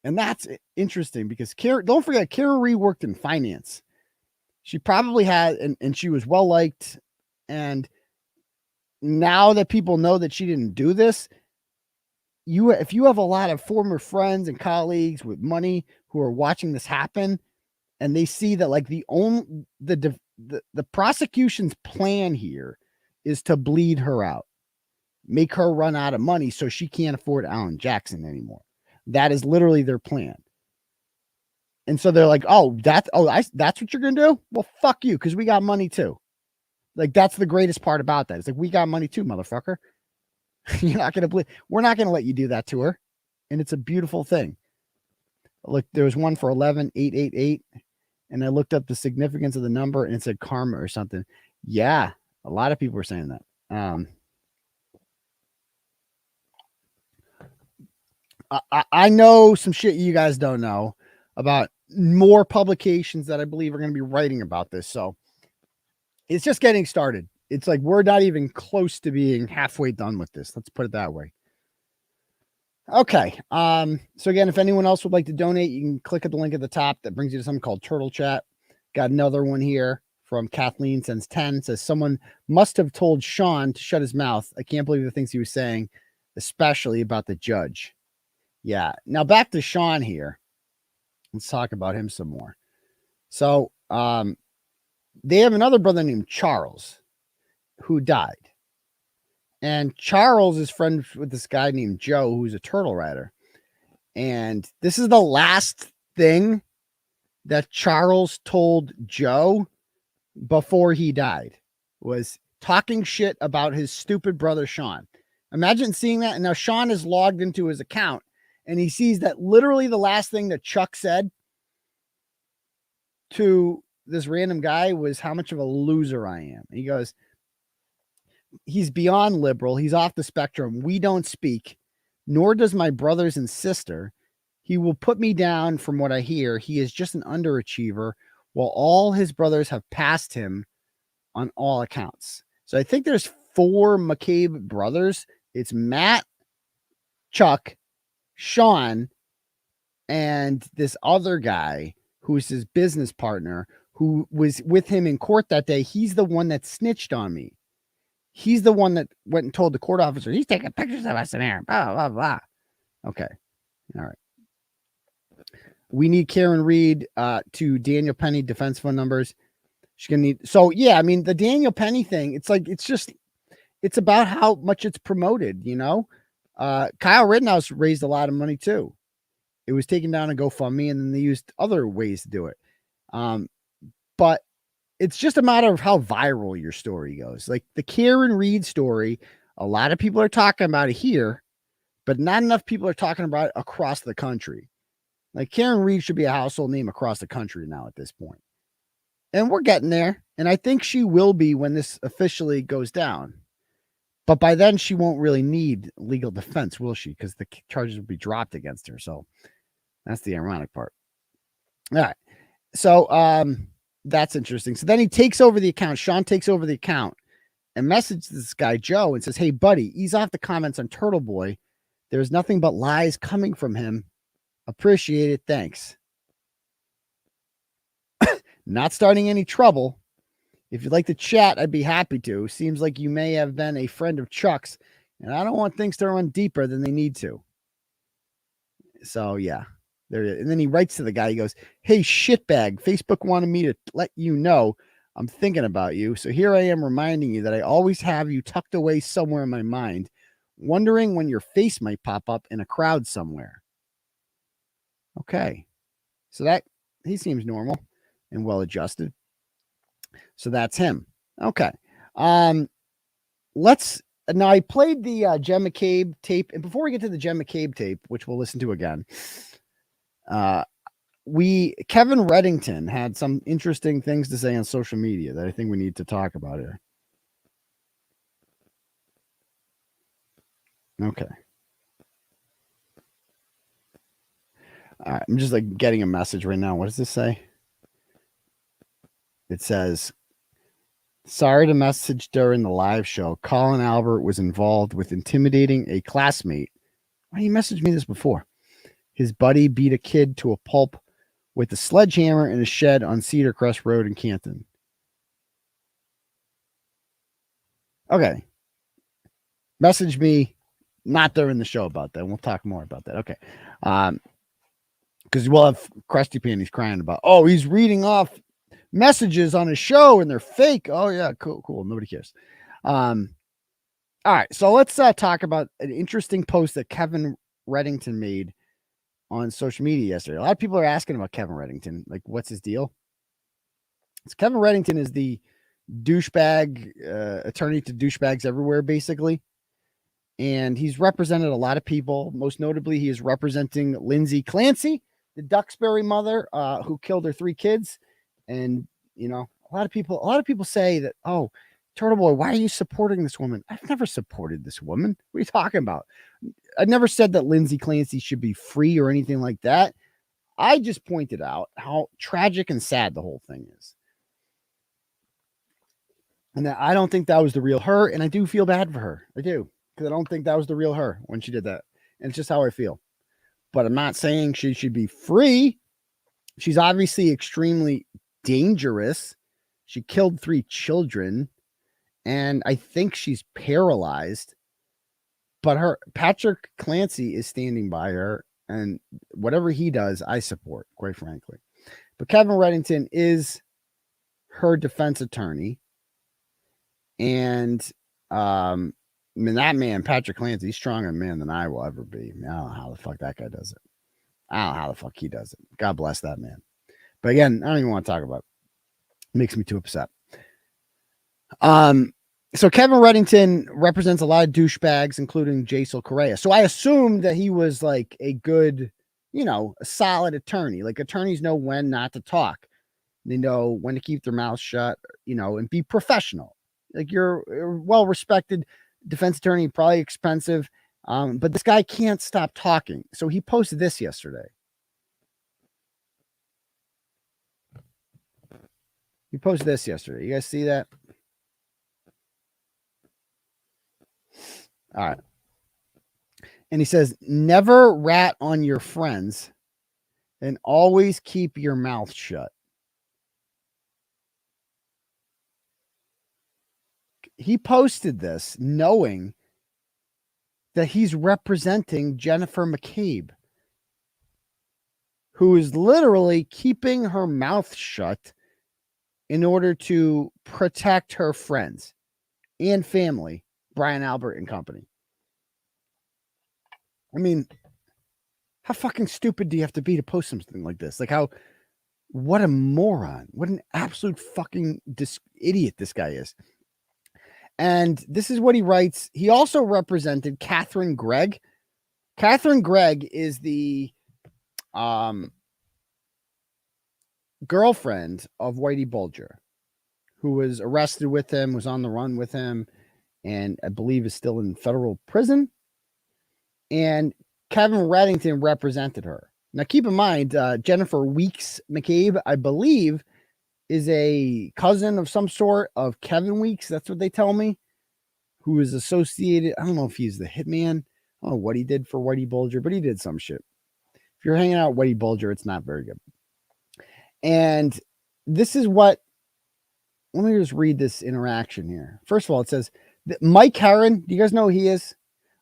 [SPEAKER 3] And that's interesting because don't forget, Karen Reed worked in finance. She probably had, and she was well liked. And now that people know that she didn't do this, if you have a lot of former friends and colleagues with money who are watching this happen, and they see that like the prosecution's plan here is to bleed her out, make her run out of money so she can't afford Alan Jackson anymore. That is literally their plan. And so they're like, that's what you're going to do? Well, fuck you, because we got money too. Like, that's the greatest part about that. It's like, we got money too, motherfucker. You're not going to we're not going to let you do that to her. And it's a beautiful thing. Look, there was one for 11,888. And I looked up the significance of the number and it said karma or something. Yeah. A lot of people were saying that. I know some shit you guys don't know about more publications that I believe are going to be writing about this. So It's just getting started. It's like we're not even close to being halfway done with this. Let's put it that way. Okay. So again, if anyone else would like to donate, you can click at the link at the top. That brings you to something called Turtle Chat. Got another one here from Kathleen, sends 10. Says someone must have told Sean to shut his mouth. I can't believe the things he was saying, especially about the judge. Yeah. Now back to Sean here. Let's talk about him some more. So they have another brother named Charles who died. And Charles is friends with this guy named Joe, who's a turtle rider. And this is the last thing that Charles told Joe before he died, was talking shit about his stupid brother, Sean. Imagine seeing that. And now Sean is logged into his account and he sees that literally the last thing that Chuck said to this random guy was how much of a loser I am. And he goes, he's beyond liberal. He's off the spectrum. We don't speak, nor does my brothers and sister. He will put me down from what I hear. He is just an underachiever, while all his brothers have passed him on all accounts. So I think there's 4 McCabe brothers. It's Matt, Chuck, Sean, and this other guy who's his business partner who was with him in court that day. He's the one that snitched on me. He's the one that went and told the court officer, he's taking pictures of us in here. Blah, blah, blah. Okay. All right. We need Karen Reed to Daniel Penny defense phone numbers. She's going to need. So, yeah, I mean, the Daniel Penny thing, it's like, it's about how much it's promoted, you know? Kyle Rittenhouse raised a lot of money too. It was taken down a GoFundMe and then they used other ways to do it. But it's just a matter of how viral your story goes. Like the Karen Reed story, a lot of people are talking about it here, but not enough people are talking about it across the country. Like Karen Reed should be a household name across the country now at this point. And we're getting there. And I think she will be when this officially goes down. But by then she won't really need legal defense, will she? Because the charges will be dropped against her. So that's the ironic part. All right. So that's interesting. So then he takes over the account. Sean takes over the account and messages this guy, Joe, and says, hey, buddy, ease off the comments on Turtle Boy. There's nothing but lies coming from him. Appreciate it. Thanks. Not starting any trouble. If you'd like to chat, I'd be happy to. Seems like you may have been a friend of Chuck's, and I don't want things to run deeper than they need to. So, yeah. There. And then he writes to the guy. He goes, hey, shitbag, Facebook wanted me to let you know I'm thinking about you. So here I am reminding you that I always have you tucked away somewhere in my mind, wondering when your face might pop up in a crowd somewhere. Okay. So that he seems normal and well adjusted. So that's him. Okay. Let's now I played the 𝗃𝗵𝗃𝗃 tape. And before we get to the 𝗃𝗵𝗃𝗃 tape, which we'll listen to again, Kevin Reddington had some interesting things to say on social media that I think we need to talk about here. Okay. All right, I'm just like getting a message right now. What does this say? It says, sorry to message during the live show. Colin Albert was involved with intimidating a classmate. Why didn't you message me this before? His buddy beat a kid to a pulp with a sledgehammer in a shed on Cedar Crest Road in Canton. Okay. Message me not during the show about that. We'll talk more about that. Okay. Because we'll have Krusty Panties crying about, oh, he's reading off messages on his show and they're fake. Oh, yeah. Cool. Nobody cares. All right. So let's talk about an interesting post that Kevin Reddington made on social media yesterday. A lot of people are asking about Kevin Reddington. Like, what's his deal? So Kevin Reddington is the douchebag attorney to douchebags everywhere, basically. And he's represented a lot of people. Most notably, he is representing Lindsay Clancy, the Duxbury mother who killed her 3 kids. And, you know, a lot of people say that, oh, Turtle Boy, why are you supporting this woman? I've never supported this woman. What are you talking about? I never said that Lindsay Clancy should be free or anything like that. I just pointed out how tragic and sad the whole thing is. And that I don't think that was the real her. And I do feel bad for her. I do. Because I don't think that was the real her when she did that. And it's just how I feel. But I'm not saying she should be free. She's obviously extremely dangerous. She killed 3 children. And I think she's paralyzed. But Patrick Clancy is standing by her. And whatever he does, I support, quite frankly. But Kevin Reddington is her defense attorney. And I mean, that man, Patrick Clancy, he's stronger man than I will ever be. I, mean, I don't know how the fuck that guy does it. I don't know how the fuck he does it. God bless that man. But again, I don't even want to talk about it. It makes me too upset. So Kevin Reddington represents a lot of douchebags, including 𝗄𝗄𝗄𝗃. So I assumed that he was like a good, a solid attorney. Like attorneys know when not to talk. They know when to keep their mouth shut, and be professional. Like you're a well-respected defense attorney, probably expensive. But this guy can't stop talking. So he posted this yesterday. You guys see that? All right. And he says, never rat on your friends and always keep your mouth shut. He posted this knowing that he's representing Jennifer McCabe, who is literally keeping her mouth shut in order to protect her friends and family, Brian Albert and company. I mean, how fucking stupid do you have to be to post something like this? Like what a moron. What an absolute fucking idiot this guy is. And this is what he writes. He also represented Catherine Gregg. Catherine Gregg is the girlfriend of 𝗿𝗏𝗆𝗆, who was arrested with him, was on the run with him, and I believe is still in federal prison. And Kevin Reddington represented her. Now, keep in mind, Jennifer Weeks McCabe, I believe, is a cousin of some sort of Kevin Weeks. That's what they tell me, who is associated. I don't know if he's the hitman. I don't know what he did for 𝗿𝗏𝗆𝗆, but he did some shit. If you're hanging out with 𝗿𝗏𝗆𝗆, it's not very good. And this is what, let me just read this interaction here. First of all, it says that Mike Herron, do you guys know who he is?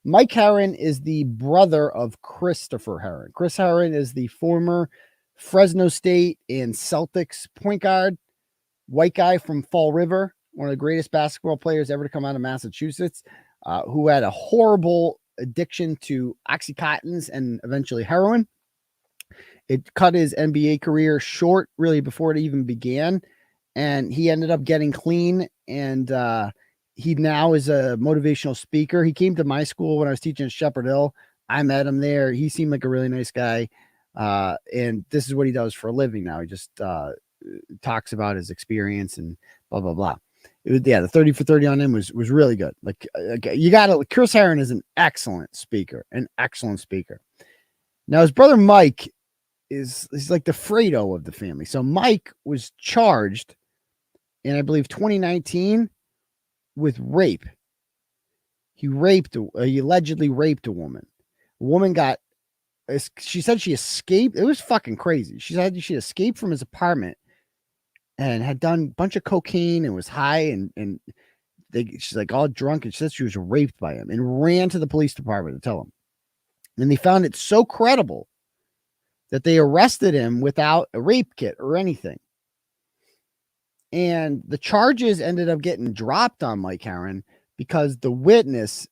[SPEAKER 3] Mike Herron is the brother of Christopher Herron. Chris Herron is the former Fresno State and Celtics point guard, white guy from Fall River, one of the greatest basketball players ever to come out of Massachusetts, who had a horrible addiction to Oxycontins and eventually heroin. It cut his NBA career short, really, before it even began. And he ended up getting clean. And he now is a motivational speaker. He came to my school when I was teaching at Shepherd Hill. I met him there. He seemed like a really nice guy. And this is what he does for a living now. He just talks about his experience and blah, blah, blah. The 30 for 30 on him was really good. Like Chris Herron is an excellent speaker. Now his brother Mike is like the Fredo of the family. So Mike was charged in, I believe, 2019 with rape. He allegedly raped a woman. A woman she said she escaped. It was fucking crazy. She said she escaped from his apartment and had done a bunch of cocaine and was high and she's like all drunk, and she said she was raped by him and ran to the police department to tell him. And they found it so credible that they arrested him without a rape kit or anything. And the charges ended up getting dropped on Mike Herron because the witness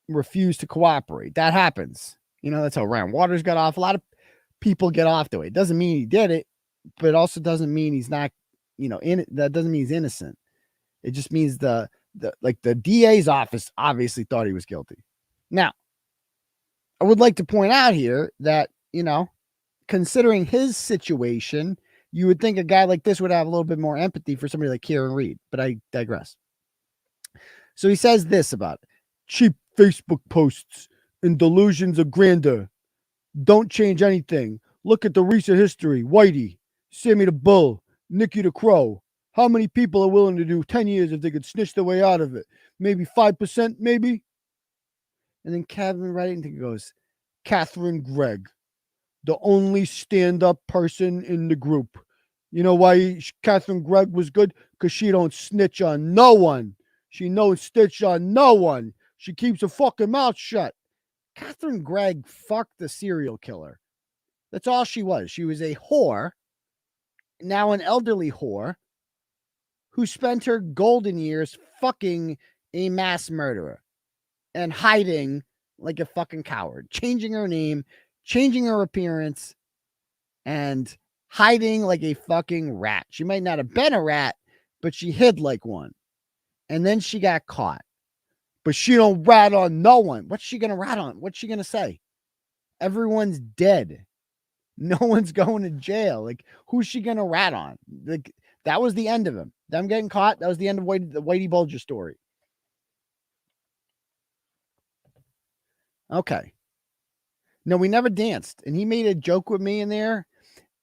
[SPEAKER 3] refused to cooperate. That happens. That's how Ryan Waters got off. A lot of people get off the way. It doesn't mean he did it, but it also doesn't mean he's not, that doesn't mean he's innocent. It just means the DA's office obviously thought he was guilty. Now, I would like to point out here that, considering his situation, you would think a guy like this would have a little bit more empathy for somebody like Kieran Reed, but I digress. So he says this about it. Cheap Facebook posts and delusions of grandeur don't change anything. Look at the recent history. Whitey, Sammy the Bull, Nicky the Crow, How many people are willing to do 10 years if they could snitch their way out of it? Maybe 5%, maybe? And then Kevin Reddington goes, Catherine Gregg, the only stand-up person in the group. You know why Catherine Gregg was good? Because she don't snitch on no one. She don't snitch on no one. She keeps her fucking mouth shut. Catherine Gregg fucked the serial killer. That's all she was. She was a whore, now an elderly whore, who spent her golden years fucking a mass murderer and hiding like a fucking coward, changing her name, changing her appearance, and hiding like a fucking rat. She might not have been a rat, but she hid like one. And then she got caught. But she don't rat on no one. What's she going to rat on? What's she going to say? Everyone's dead. No one's going to jail. Like, who's she going to rat on? Like, that was the end of him. Them getting caught. That was the end of the 𝗿𝗏𝗵𝗀𝗺 story. Okay. No, we never danced. And he made a joke with me in there.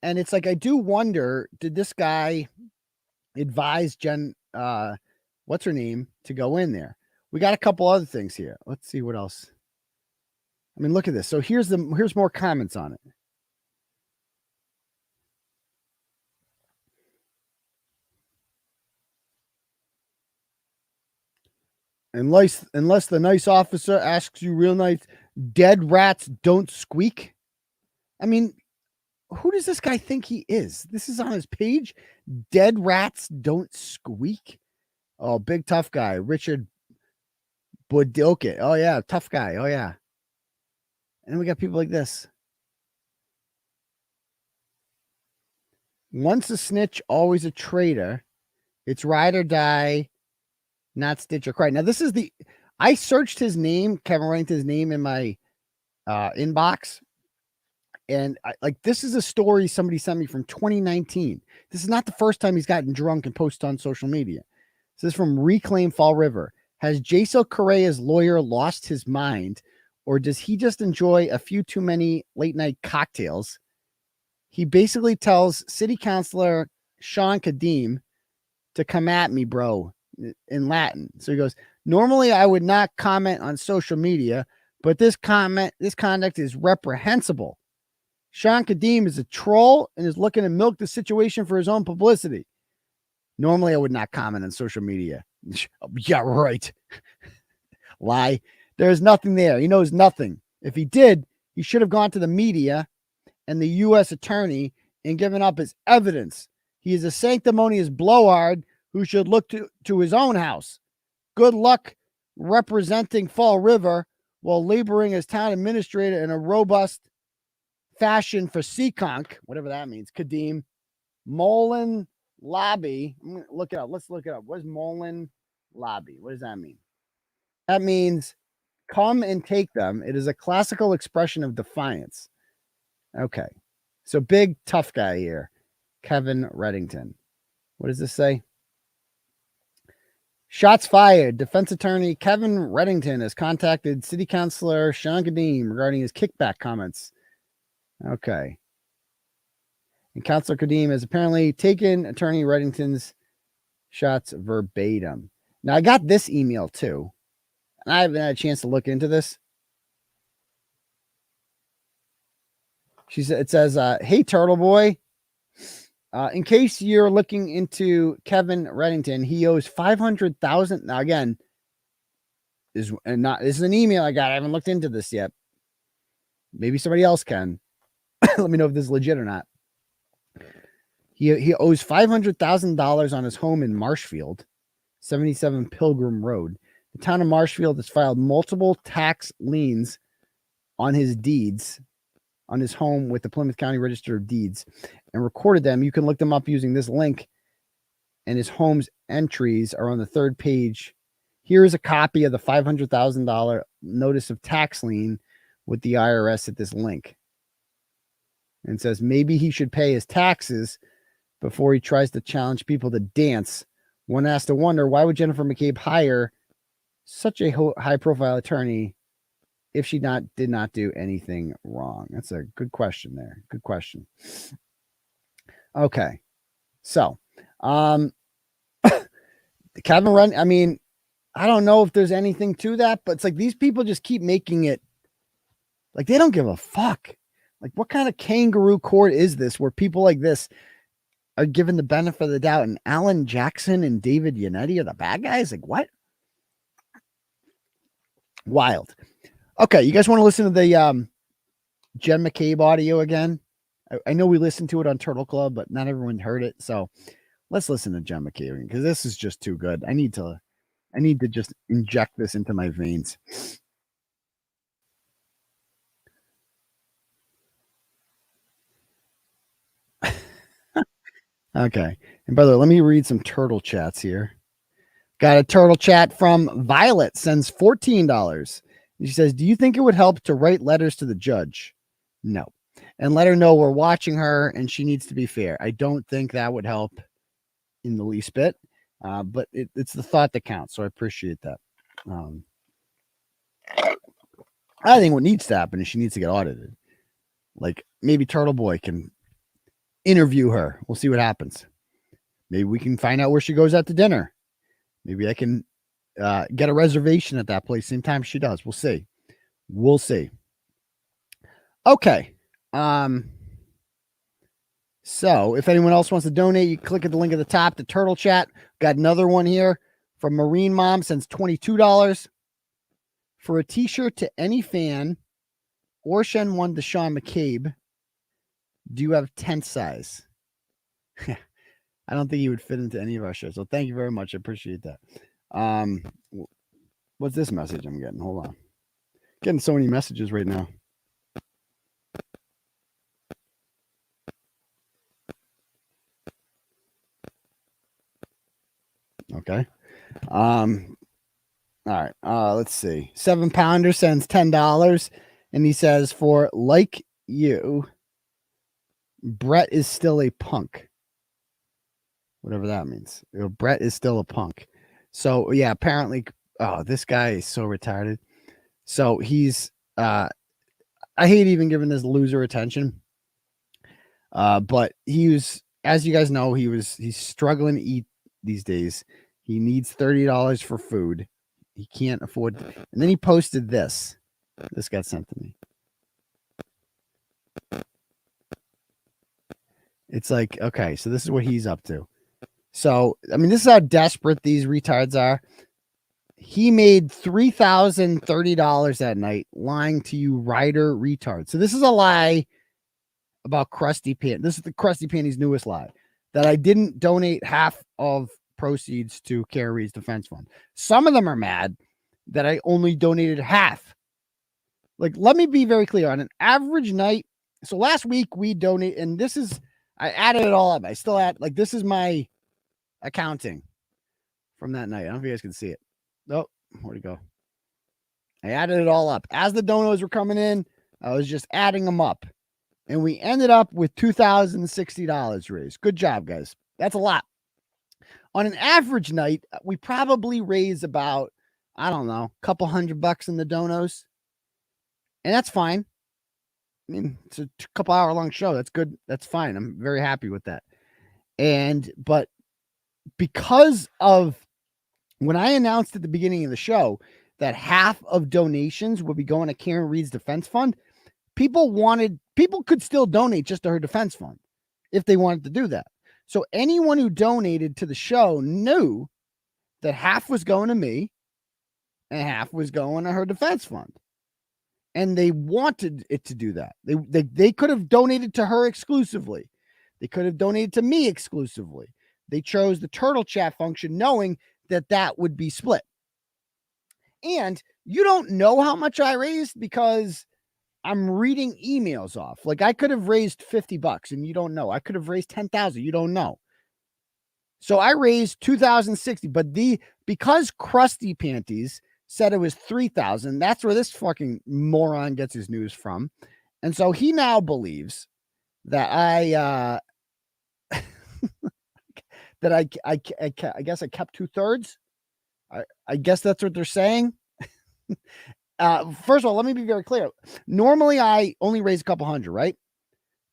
[SPEAKER 3] And it's like, I do wonder, did this guy advise Jen, what's her name, to go in there? We got a couple other things here. Let's see what else. I mean, look at this. So here's more comments on it. Unless the nice officer asks you real nice, dead rats don't squeak. I mean, who does this guy think he is? This is on his page. Dead rats don't squeak. Oh, big tough guy, Ratchet Madness. Oh yeah, tough guy. Oh yeah. And we got people like this. Once a snitch, always a traitor. It's ride or die, not stitch or cry. Now this is I searched his name, Kevin Reddington's name, in my inbox. And this is a story somebody sent me from 2019. This is not the first time he's gotten drunk and posted on social media. This is from Reclaim Fall River. Has 𝗄𝗏𝗂𝗃𝗍's lawyer lost his mind, or does he just enjoy a few too many late night cocktails? He basically tells City Councilor 𝗵𝗂𝗄𝗏 to come at me, bro, in Latin. So he goes, normally I would not comment on social media, but this conduct is reprehensible. 𝗵𝗂𝗄𝗏 is a troll and is looking to milk the situation for his own publicity. Normally I would not comment on social media. Yeah, right. Lie. There's nothing there. He knows nothing. If he did, he should have gone to the media and the U.S. attorney and given up his evidence. He is a sanctimonious blowhard who should look to his own house. Good luck representing Fall River while laboring as town administrator in a robust fashion for 𝗃𝗏𝗃𝗃, whatever that means. Kadeem Molin Lobby. I'm gonna look it up. Let's look it up. What is Molin Lobby? What does that mean? That means come and take them. It is a classical expression of defiance. Okay. So big tough guy here. Kevin Reddington. What does this say? Shots fired. Defense attorney Kevin Reddington has contacted City Councilor 𝗵𝗂𝗃𝗏 regarding his kickback comments. Okay. And Councilor 𝗵𝗂𝗃𝗏 has apparently taken attorney Reddington's shots verbatim. Now, I got this email too, and I haven't had a chance to look into this. It says, hey, Turtle Boy, in case you're looking into Kevin Reddington, he owes $500,000. Now, again, this is an email I got. I haven't looked into this yet. Maybe somebody else can. Let me know if this is legit or not. He owes $500,000 on his home in Marshfield, 77 Pilgrim Road. The town of Marshfield has filed multiple tax liens on his deeds, on his home with the Plymouth County Register of Deeds, and recorded them. You can look them up using this link, and his home's entries are on the third page. Here is a copy of the $500,000 notice of tax lien with the IRS at this link. And says maybe he should pay his taxes before he tries to challenge people to dance. One has to wonder, why would Jennifer McCabe hire such a high-profile attorney if she did not do anything wrong? That's a good question there. Good question. Okay. So, Kevin Run. I mean, I don't know if there's anything to that, but it's like these people just keep making it like they don't give a fuck. Like, what kind of kangaroo court is this where people like this are given the benefit of the doubt and Alan Jackson and David Yannetti are the bad guys? Like, what? Wild. Okay, you guys want to listen to the Jen McCabe audio again? I know we listened to it on Turtle Club, but not everyone heard it. So let's listen to Jen McCabe because this is just too good. I need to just inject this into my veins. Okay. And by the way, let me read some turtle chats here. Got a turtle chat from Violet, sends $14. She says, do you think it would help to write letters to the judge? No. And let her know we're watching her and she needs to be fair. I don't think that would help in the least bit. But it's the thought that counts. So I appreciate that. I think what needs to happen is she needs to get audited. Like maybe Turtle Boy can interview her. We'll see what happens. Maybe we can find out where she goes out to dinner. Maybe I can get a reservation at that place same time she does. We'll see. We'll see. Okay. So if anyone else wants to donate, you click at the link at the top, the turtle chat. Got another one here from Marine Mom, sends $22 for a t-shirt to any fan or Shen one to Sean McCabe. Do you have tent size? I don't think he would fit into any of our shirts. So thank you very much. I appreciate that. What's this message I'm getting? Hold on. Getting so many messages right now. Okay. All right. Let's see. 7-pounder sends $10 and he says, for like you, Bret is still a punk. Whatever that means. Bret is still a punk. So yeah, apparently, this guy is so retarded. So he's I hate even giving this loser attention. But he was, as you guys know, he's struggling to eat these days. He needs $30 for food. He can't afford. And then he posted this. This got sent to me. It's like, okay, so this is what he's up to. So, I mean, this is how desperate these retards are. He made $3,030 that night lying to you rider retard. So this is a lie about Krusty Pan. This is the Krusty Panty's newest lie, that I didn't donate half of proceeds to 𝗂𝗄𝗄𝗆's defense fund. Some of them are mad that I only donated half. Like, let me be very clear. On an average night, so last week we donated, and this is, I added it all up. I still add, like, this is my accounting from that night. I don't know if you guys can see it. Oh, where'd it go? I added it all up. As the donos were coming in, I was just adding them up. And we ended up with $2,060 raised. Good job, guys. That's a lot. On an average night, we probably raise about, I don't know, a couple $100 in the donos. And that's fine. I mean, it's a couple hour long show. That's good. That's fine. I'm very happy with that. But because of when I announced at the beginning of the show that half of donations would be going to 𝗂𝗄𝗄𝗆's defense fund, people could still donate just to her defense fund if they wanted to do that. So anyone who donated to the show knew that half was going to me and half was going to her defense fund. And they wanted it to do that. They could have donated to her exclusively. They could have donated to me exclusively. They chose the turtle chat function knowing that that would be split. And you don't know how much I raised because I'm reading emails off. Like, I could have raised $50 and you don't know. I could have raised 10,000. You don't know. So I raised 2,060, but because Krusty Panties said it was 3,000, that's where this fucking moron gets his news from. And so he now believes that I guess I kept 2/3. I guess that's what they're saying. First of all, let me be very clear. Normally, I only raise a couple hundred, right?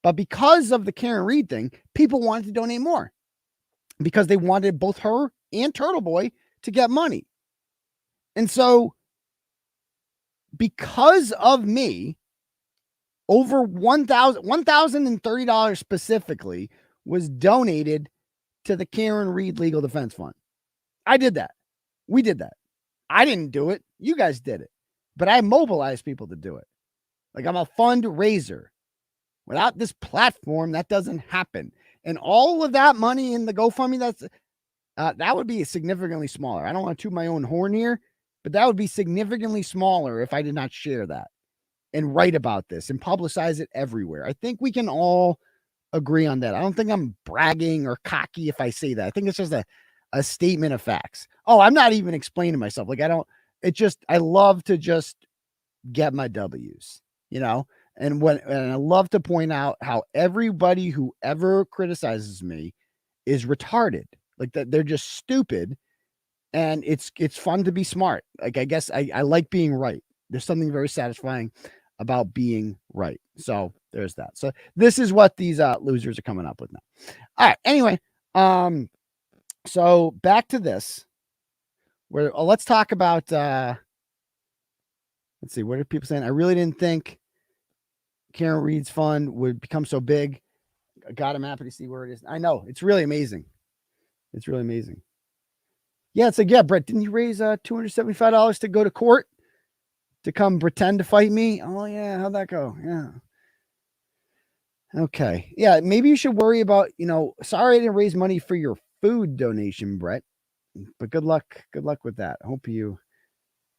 [SPEAKER 3] But because of the Karen Reed thing, people wanted to donate more. because they wanted both her and Turtle Boy to get money. And so because of me, over $1,030 specifically was donated to the Karen Reed Legal Defense Fund. I did that. We did that. I didn't do it. You guys did it. But I mobilized people to do it. Like, I'm a fundraiser. Without this platform, that doesn't happen. And all of that money in the GoFundMe, that would be significantly smaller. I don't want to toot my own horn here, but that would be significantly smaller if I did not share that and write about this and publicize it everywhere. I think we can all agree on that. I don't think I'm bragging or cocky if I say that. I think it's just a statement of facts. Oh, I'm not even explaining myself. Like, I love to just get my W's, you know? And I love to point out how everybody who ever criticizes me is retarded. Like, that they're just stupid. And it's fun to be smart. Like, I guess I like being right. There's something very satisfying about being right. So there's that. So this is what these losers are coming up with now. All right. Anyway, so back to this. Where let's talk about. Let's see. What are people saying? I really didn't think Karen Reed's fund would become so big. God, I'm happy to see where it is. I know, it's really amazing. It's really amazing. Yeah, it's like, yeah, Bret, didn't you raise $275 to go to court to come pretend to fight me? Oh yeah, how'd that go? Yeah. Okay. Yeah, maybe you should worry about, sorry I didn't raise money for your food donation, Bret. But good luck. Good luck with that. I hope you.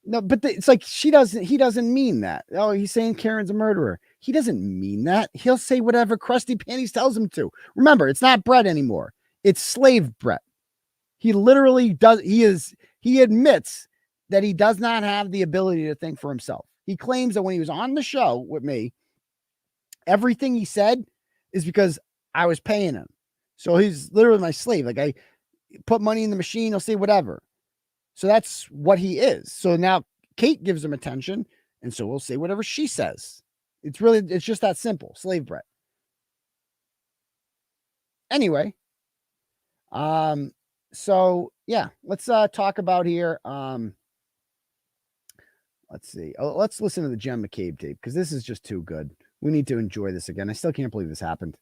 [SPEAKER 3] No, but it's like he doesn't mean that. Oh, he's saying Karen's a murderer. He doesn't mean that. He'll say whatever 𝗚rusty panties tells him to. Remember, it's not Bret anymore. It's slave Bret. He literally does. He admits that he does not have the ability to think for himself. He claims that when he was on the show with me, everything he said is because I was paying him. So he's literally my slave. Like, I put money in the machine, he'll say whatever. So that's what he is. So now Kate gives him attention, and so we'll say whatever she says. It's just that simple. Slave Bret. Anyway, so yeah, let's talk about here. Let's see. Oh, let's listen to the Jen McCabe tape because this is just too good. We need to enjoy this again. I still can't believe this happened.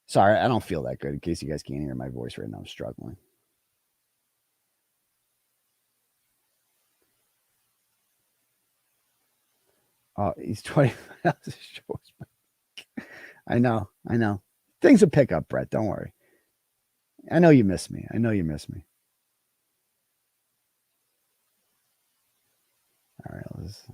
[SPEAKER 3] Sorry, I don't feel that good in case you guys can't hear my voice right now. I'm struggling. Oh, he's 25 shows. I know. Things will pick up, Bret. Don't worry. I know you miss me. All right, let's.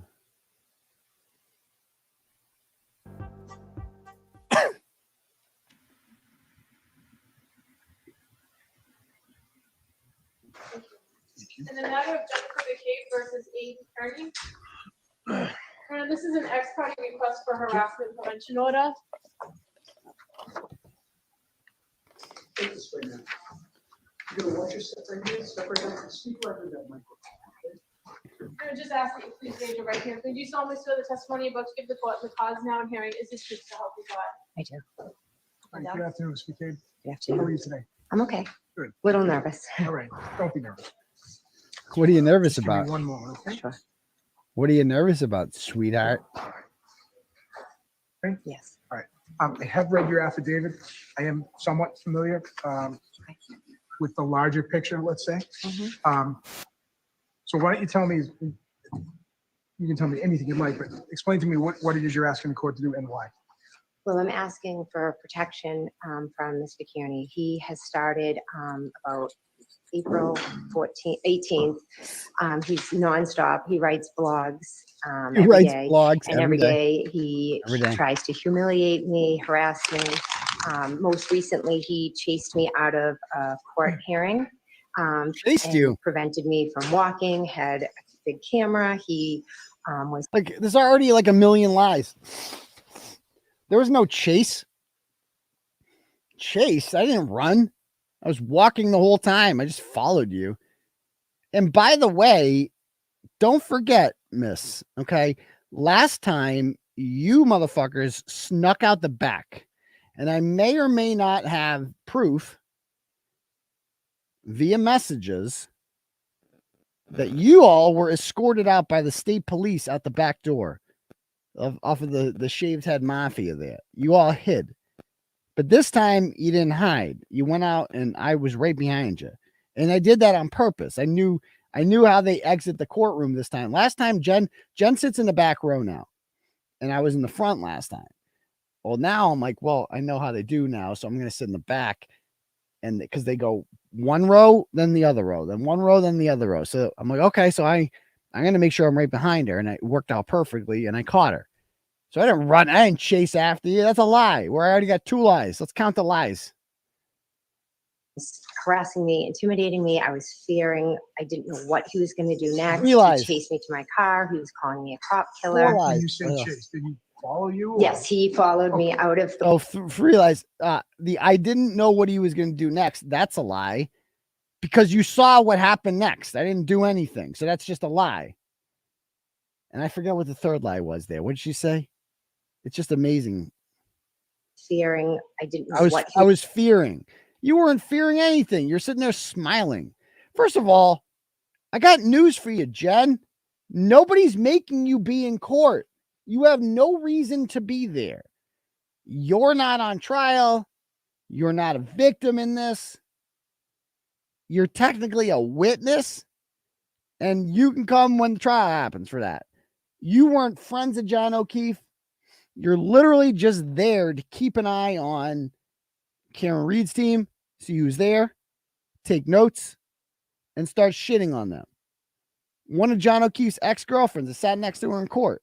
[SPEAKER 7] In the matter of Jennifer McCabe versus Aiden Kearney, this is an ex parte request for harassment prevention order.
[SPEAKER 2] Take this way now. You're gonna watch your step right here, step right up, speak right in that microphone.
[SPEAKER 7] I just ask that you please raise your right hand. Could you solemnly swear the testimony you're about to give the court, the cause now in hearing, is this truth to help you God?
[SPEAKER 8] I do.
[SPEAKER 2] All right, good afternoon, 𝗚𝗏.
[SPEAKER 8] Good
[SPEAKER 2] How
[SPEAKER 8] afternoon.
[SPEAKER 2] are you today?
[SPEAKER 8] I'm okay.
[SPEAKER 2] Good.
[SPEAKER 8] Little nervous.
[SPEAKER 2] All right, don't be nervous.
[SPEAKER 3] What are you nervous
[SPEAKER 2] Just give me
[SPEAKER 3] about?
[SPEAKER 2] one moment, okay?
[SPEAKER 8] Sure.
[SPEAKER 3] What are you nervous about, sweetheart?
[SPEAKER 2] Okay.
[SPEAKER 8] Yes.
[SPEAKER 2] I have read your affidavit. I am somewhat familiar with the larger picture, let's say.
[SPEAKER 8] Mhm.
[SPEAKER 2] So why don't you tell me, you can tell me anything you'd like, but explain to me what it is you're asking the court to do and why.
[SPEAKER 8] Well, I'm asking for protection from Mr. Kearney. He has started about April 18th. He's nonstop. He writes blogs
[SPEAKER 3] He
[SPEAKER 8] every
[SPEAKER 3] writes
[SPEAKER 8] day.
[SPEAKER 3] blogs
[SPEAKER 8] And every day he tries to humiliate me, harass me. Most recently, he chased me out of a court hearing.
[SPEAKER 3] Chased
[SPEAKER 8] and
[SPEAKER 3] you.
[SPEAKER 8] Prevented me from walking, had a big camera. He was
[SPEAKER 3] Like, there's already like a million lies. There was no chase. Chase? I didn't run. I was walking the whole time. I just followed you. And by the way, don't forget, miss, okay? Last time, you motherfuckers snuck out the back. And I may or may not have proof via messages that you all were escorted out by the state police out the back door off of the shaved head mafia there. You all hid. But this time you didn't hide. You went out and I was right behind you. And I did that on purpose. I knew how they exit the courtroom this time. Last time Jen sits in the back row now. And I was in the front last time. Well, now I'm like, well, I know how they do now. So I'm going to sit in the back. And because they go one row, then the other row, then one row, then the other row. So I'm like, okay, so I'm going to make sure I'm right behind her. And it worked out perfectly. And I caught her. So I didn't run. I didn't chase after you. That's a lie. Where I already got 2 lies. Let's count the lies.
[SPEAKER 8] Harassing me, intimidating me. I was fearing. I didn't know what he was going to do next.
[SPEAKER 3] 3 lies.
[SPEAKER 8] He chased me to my car. He was calling me a cop
[SPEAKER 3] 4
[SPEAKER 8] killer.
[SPEAKER 3] lies.
[SPEAKER 2] When you say chase, did he follow you? or-
[SPEAKER 8] Yes, he followed me out of the.
[SPEAKER 3] Oh, 3 lies. I didn't know what he was going to do next. That's a lie. Because you saw what happened next. I didn't do anything. So that's just a lie. And I forget what the 3rd lie was there. What did she say? It's just amazing.
[SPEAKER 8] Fearing. I didn't know what.
[SPEAKER 3] I was fearing. You weren't fearing anything. You're sitting there smiling. First of all, I got news for you, Jen. Nobody's making you be in court. You have no reason to be there. You're not on trial. You're not a victim in this. You're technically a witness, and you can come when the trial happens for that. You weren't friends of John O'Keefe. You're literally just there to keep an eye on Karen Reed's team, see who's there, take notes, and start shitting on them. One of John O'Keefe's ex-girlfriends that sat next to her in court.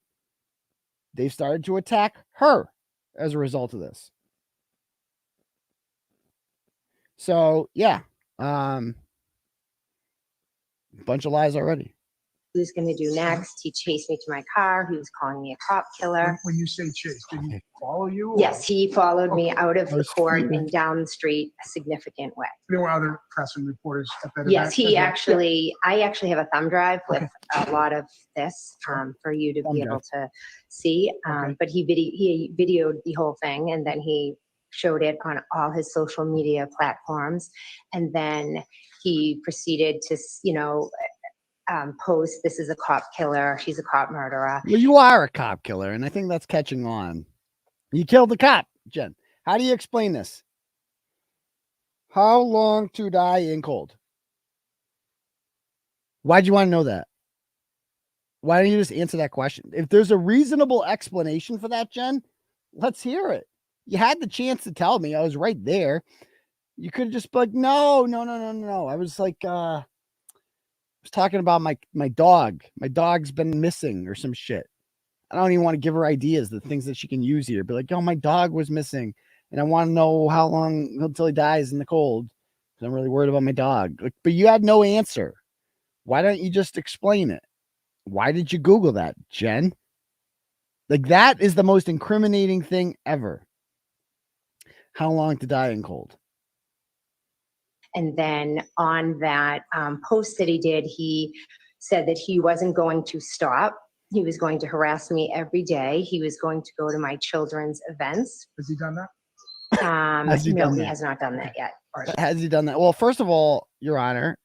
[SPEAKER 3] They've started to attack her as a result of this. So, yeah. Bunch of lies already.
[SPEAKER 8] He was going to do next. He chased me to my car. He was calling me a cop killer.
[SPEAKER 2] When you say chase, did he follow you? or-
[SPEAKER 8] Yes, he followed me out of the
[SPEAKER 3] Those
[SPEAKER 8] court
[SPEAKER 3] feet.
[SPEAKER 8] and down the street a significant way.
[SPEAKER 2] There were other press and reporters at that
[SPEAKER 8] Yes,
[SPEAKER 2] event?
[SPEAKER 8] I actually have a thumb drive with a lot of this for you to
[SPEAKER 3] Thumb
[SPEAKER 8] be able to see. But he videoed the whole thing and then he showed it on all his social media platforms. And then he proceeded to, post, this is a cop killer. She's a cop murderer.
[SPEAKER 3] Well, you are a cop killer, and I think that's catching on. You killed the cop, Jen. How do you explain this? How long to die in cold? Why'd you want to know that? Why don't you just answer that question? If there's a reasonable explanation for that, Jen, let's hear it. You had the chance to tell me. I was right there. You could have just been like, no. I was like, I was talking about my dog. My dog's been missing or some shit. I don't even want to give her ideas, the things that she can use here. Be like, my dog was missing. And I want to know how long until he dies in the cold. I'm really worried about my dog. But you had no answer. Why don't you just explain it? Why did you Google that, Jen? Like, that is the most incriminating thing ever. How long to die in cold?
[SPEAKER 8] And then on that post that he did, he said that he wasn't going to stop. He was going to harass me every day. He was going to go to my children's events.
[SPEAKER 2] Has he done that?
[SPEAKER 3] Has he
[SPEAKER 8] No,
[SPEAKER 3] done
[SPEAKER 8] he
[SPEAKER 3] that?
[SPEAKER 8] has not done that yet.
[SPEAKER 3] Has he done that? Well, first of all, Your Honor,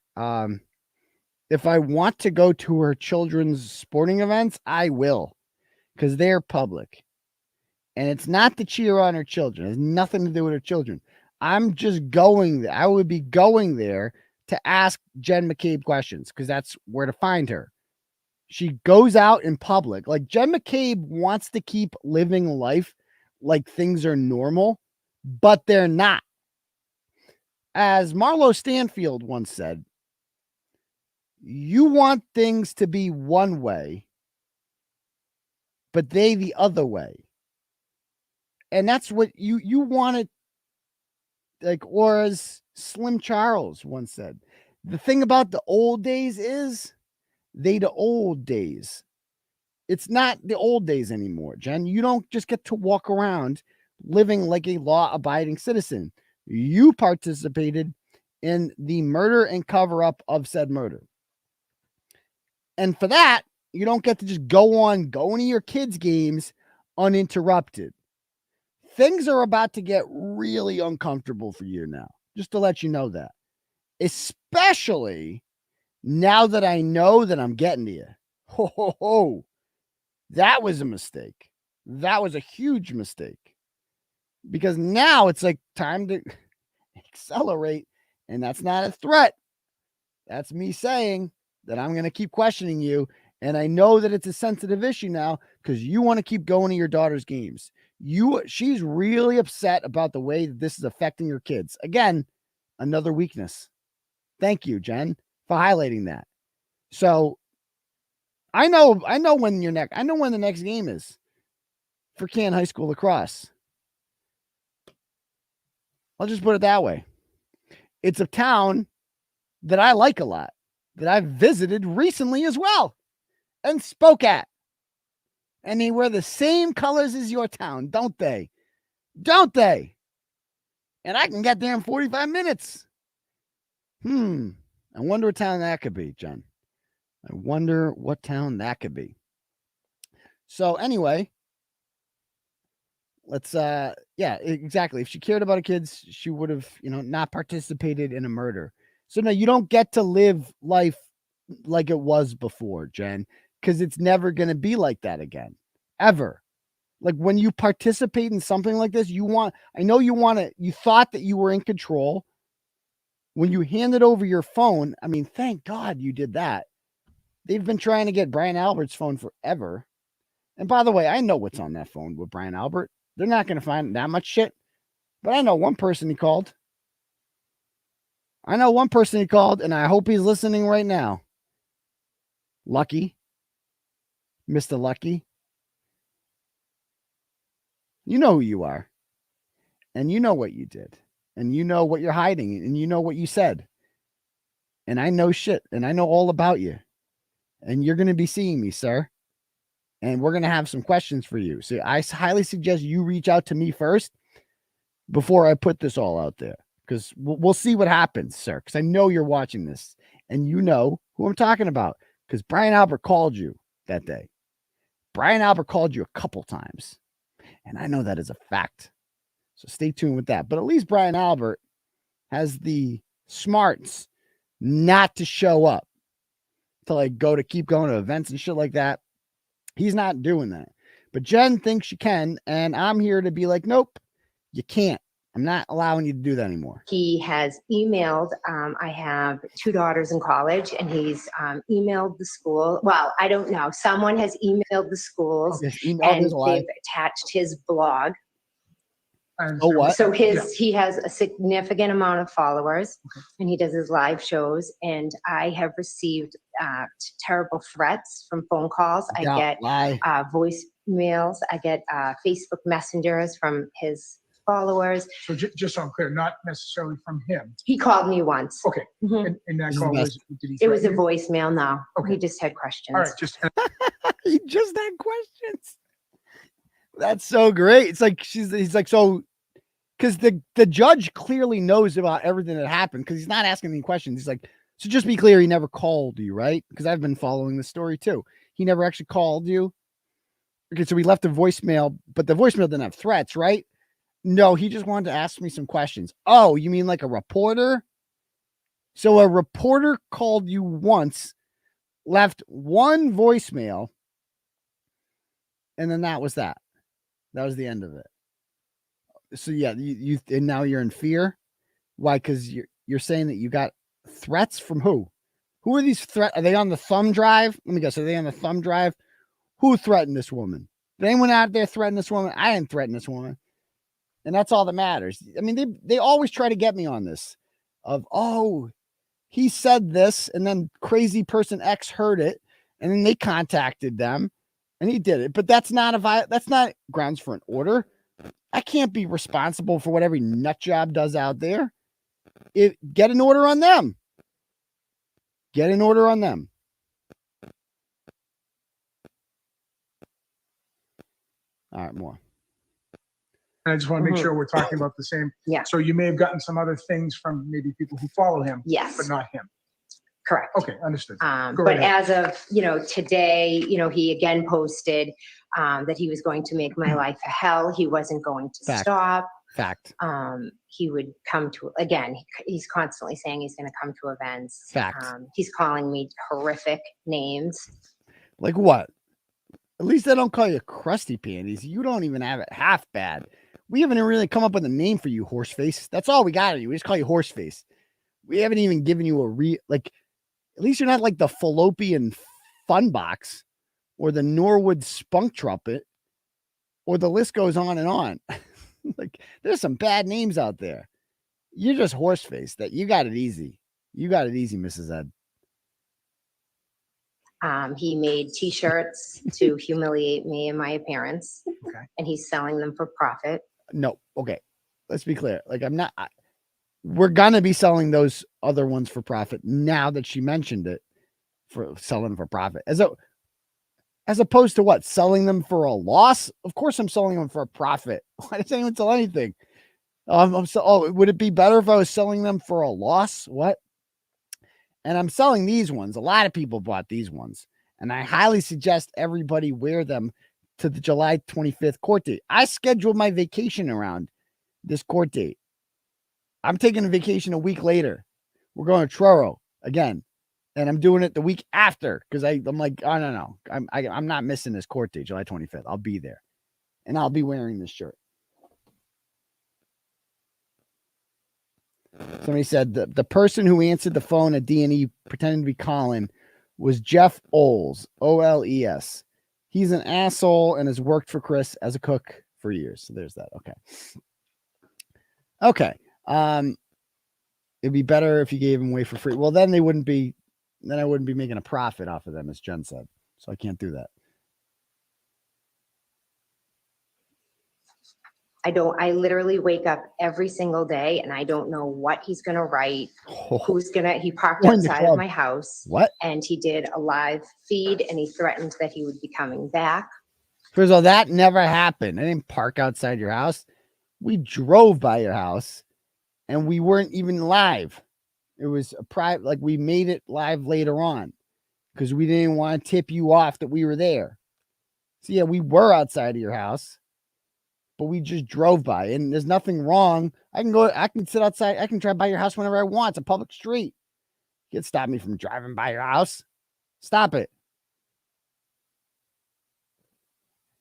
[SPEAKER 3] if I want to go to her children's sporting events, I will, because they're public. And it's not to cheer on her children. It has nothing to do with her children. I'm just going there. I would be going there to ask Jen McCabe questions because that's where to find her. She goes out in public. Like, Jen McCabe wants to keep living life like things are normal, but they're not. As Marlo Stanfield once said, you want things to be one way, but they the other way. And that's what you want it, like, or as Slim Charles once said, the thing about the old days is they the old days. It's not the old days anymore, Jen. You don't just get to walk around living like a law-abiding citizen. You participated in the murder and cover-up of said murder. And for that, you don't get to just go on going to your kids' games uninterrupted. things are about to get really uncomfortable for you now, just to let you know that. Especially now that I know that I'm getting to you. Ho, ho, ho. That was a mistake. That was a huge mistake. Because now it's like time to accelerate. And that's not a threat. That's me saying that I'm going to keep questioning you. And I know that it's a sensitive issue now because you want to keep going to your daughter's games. She's really upset about the way that this is affecting your kids. Again, another weakness. Thank you, Jen, for highlighting that. So I know when the next game is for Canton High School lacrosse. I'll just put it that way. It's a town that I like a lot, that I've visited recently as well and spoke at. And they wear the same colors as your town, don't they? Don't they? And I can get there in 45 minutes. I wonder what town that could be, Jen. I wonder what town that could be. So anyway, let's yeah, exactly. If she cared about her kids, she would have, not participated in a murder. So no, you don't get to live life like it was before, Jen, because it's never going to be like that again, ever. Like when you participate in something like this, you thought that you were in control. When you handed over your phone, I mean, thank God you did that. They've been trying to get Brian Albert's phone forever. And by the way, I know what's on that phone with Brian Albert. They're not going to find that much shit. But I know one person he called. And I hope he's listening right now. Lucky. Mr. Lucky. You know who you are. And you know what you did. And you know what you're hiding. And you know what you said. And I know shit. And I know all about you. And you're going to be seeing me, sir. And we're going to have some questions for you. So I highly suggest you reach out to me first before I put this all out there. Because we'll see what happens, sir. Because I know you're watching this. And you know who I'm talking about. Because Brian Albert called you that day. Brian Albert called you a couple times. And I know that is a fact. So stay tuned with that. But at least Brian Albert has the smarts not to show up. To keep going to events and shit like that. He's not doing that. But Jen thinks she can. And I'm here to be like, nope, you can't. I'm not allowing you to do that anymore.
[SPEAKER 8] He has emailed, I have 2 daughters in college, and he's emailed the school. Well, I don't know. Someone has emailed the schools, and they've attached his blog.
[SPEAKER 3] Oh, what?
[SPEAKER 8] So he has a significant amount of followers, and he does his live shows. And I have received terrible threats from phone calls. I get voicemails. I get Facebook messengers from his followers.
[SPEAKER 2] So just so I'm clear, not necessarily from him.
[SPEAKER 8] He called me once.
[SPEAKER 2] Okay. And that call was, did he
[SPEAKER 8] It was a
[SPEAKER 2] threaten you?
[SPEAKER 8] voicemail. No.
[SPEAKER 2] Okay.
[SPEAKER 8] He just had questions.
[SPEAKER 2] All right.
[SPEAKER 3] He just had questions. That's so great. It's like he's like, so because the judge clearly knows about everything that happened because he's not asking any questions. He's like, so just be clear, he never called you, right? Because I've been following the story too. He never actually called you. Okay, so we left a voicemail, but the voicemail didn't have threats, right? No, he just wanted to ask me some questions. Oh, you mean like a reporter? So a reporter called you once, left one voicemail, and then that was that. That was the end of it. So yeah, you and now you're in fear. Why? Because you're saying that you got threats from who? Who are these threats? Are they on the thumb drive? Let me guess. Are they on the thumb drive? Who threatened this woman? Did anyone out there threaten this woman? I didn't threaten this woman. And that's all that matters. I mean, they always try to get me on this of, oh, he said this and then crazy person X heard it and then they contacted them and he did it. But that's not grounds for an order. I can't be responsible for what every nut job does out there. Get an order on them. Get an order on them. All right, more.
[SPEAKER 2] I just want to make sure we're talking about the same.
[SPEAKER 8] Yeah.
[SPEAKER 2] So you may have gotten some other things from maybe people who follow him.
[SPEAKER 8] Yes.
[SPEAKER 2] But not him.
[SPEAKER 8] Correct.
[SPEAKER 2] Okay, understood. Go
[SPEAKER 8] But
[SPEAKER 2] ahead.
[SPEAKER 8] as of, today, he again posted that he was going to make my life a hell. He wasn't going to
[SPEAKER 3] Fact.
[SPEAKER 8] stop.
[SPEAKER 3] Fact.
[SPEAKER 8] He would come to, again, he's constantly saying he's going to come to events.
[SPEAKER 3] Fact.
[SPEAKER 8] He's calling me horrific names.
[SPEAKER 3] Like what? At least I don't call you crusty panties. You don't even have it half bad. We haven't really come up with a name for you, horseface. That's all we got of you. We just call you horseface. We haven't even given you at least you're not like the fallopian fun box or the Norwood spunk trumpet, or the list goes on and on. Like, there's some bad names out there. You're just horseface. That you got it easy. You got it easy, Mrs. Ed.
[SPEAKER 8] He made T-shirts to humiliate me and my appearance, and he's selling them for profit.
[SPEAKER 3] No, okay. Let's be clear. Like, we're gonna be selling those other ones for profit now that she mentioned it, for selling for profit. As opposed to what? Selling them for a loss? Of course I'm selling them for a profit. Why does anyone sell anything? Would it be better if I was selling them for a loss? What? And I'm selling these ones. A lot of people bought these ones. And I highly suggest everybody wear them to the July 25th court date. I scheduled my vacation around this court date. I'm taking a vacation a week later. We're going to 𝗄𝗏 again. And I'm doing it the week after because I'm like, oh, no. I'm not missing this court date, July 25th. I'll be there. And I'll be wearing this shirt. Somebody said the person who answered the phone at D&E pretending to be Colin was Jeff Oles, O-L-E-S. He's an asshole and has worked for Chris as a cook for years. So there's that. Okay. It'd be better if you gave them away for free. Well, then I wouldn't be making a profit off of them, as Jen said. So I can't do that.
[SPEAKER 8] I literally wake up every single day and I don't know what he's going to write. He parked
[SPEAKER 3] Join the
[SPEAKER 8] outside
[SPEAKER 3] club.
[SPEAKER 8] of my house.
[SPEAKER 3] What?
[SPEAKER 8] And he did a live feed and he threatened that he would be coming back.
[SPEAKER 3] First of all, that never happened. I didn't park outside your house. We drove by your house and we weren't even live. It was a private, like we made it live later on because we didn't want to tip you off that we were there. So yeah, we were outside of your house, but we just drove by and there's nothing wrong. I can sit outside. I can drive by your house whenever I want. It's a public street. You can't stop me from driving by your house. Stop it.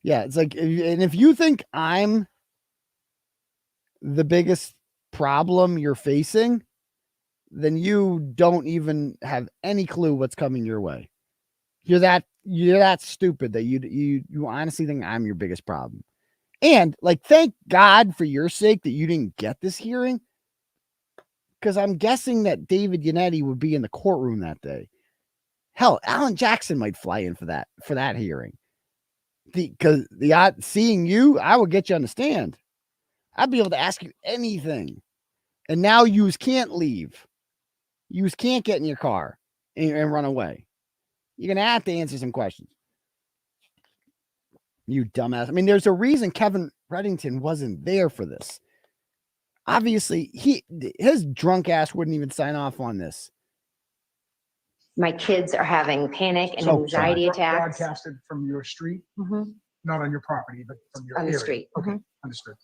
[SPEAKER 3] Yeah, it's like, and if you think I'm the biggest problem you're facing, then you don't even have any clue what's coming your way. You're that stupid that you honestly think I'm your biggest problem. And like, thank God for your sake that you didn't get this hearing, because I'm guessing that David Yannetti would be in the courtroom that day. Hell, Alan Jackson might fly in for that hearing. Because seeing you, I would get you on the stand. I'd be able to ask you anything. And now you can't leave. You can't get in your car and run away. You're going to have to answer some questions. You dumbass. I mean, there's a reason Kevin Reddington wasn't there for this. Obviously, his drunk ass wouldn't even sign off on this.
[SPEAKER 8] My kids are having panic and anxiety attacks.
[SPEAKER 2] Broadcasted from your street, not on your property, but from your
[SPEAKER 8] On
[SPEAKER 2] area.
[SPEAKER 8] the street.
[SPEAKER 2] Okay, understood.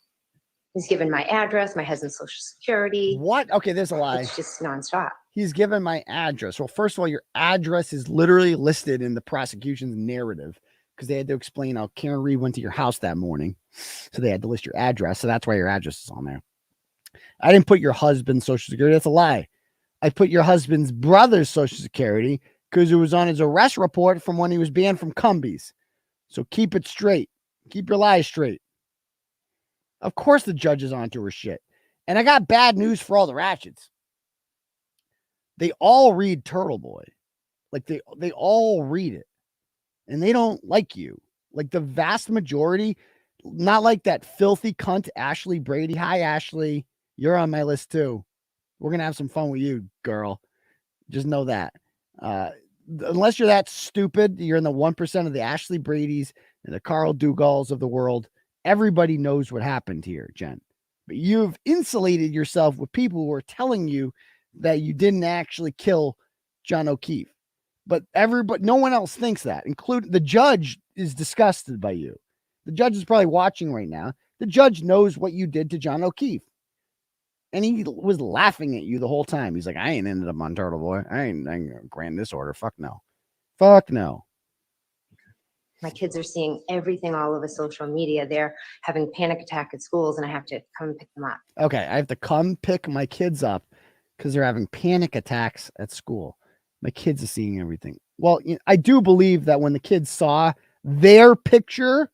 [SPEAKER 8] He's given my address, my husband's social security.
[SPEAKER 3] What? Okay, there's a lie.
[SPEAKER 8] It's just nonstop.
[SPEAKER 3] He's given my address. Well, first of all, your address is literally listed in the prosecution's narrative because they had to explain how Karen Reed went to your house that morning. So they had to list your address. So that's why your address is on there. I didn't put your husband's social security. That's a lie. I put your husband's brother's social security because it was on his arrest report from when he was banned from Cumbies. So keep it straight. Keep your lies straight. Of course the judge is onto her shit. And I got bad news for all the Ratchets. They all read Turtle Boy. Like they all read it. And they don't like you. Like the vast majority, not like that filthy cunt Ashley Brady. Hi, Ashley. You're on my list too. We're going to have some fun with you, girl. Just know that. Unless you're that stupid, you're in the 1% of the Ashley Bradys and the Carl Dugalls of the world. Everybody knows what happened here, Jen. But you've insulated yourself with people who are telling you that you didn't actually kill John O'Keefe. But no one else thinks that, including the judge is disgusted by you. The judge is probably watching right now. The judge knows what you did to John O'Keefe. And he was laughing at you the whole time. He's like, I ain't ended up on Turtle Boy. I ain't gonna grant this order. Fuck no. Fuck no.
[SPEAKER 8] My kids are seeing everything all over social media. They're having panic attack at schools, and I have to come pick them up.
[SPEAKER 3] Okay, I have to come pick my kids up because they're having panic attacks at school. My kids are seeing everything. Well, I do believe that when the kids saw their picture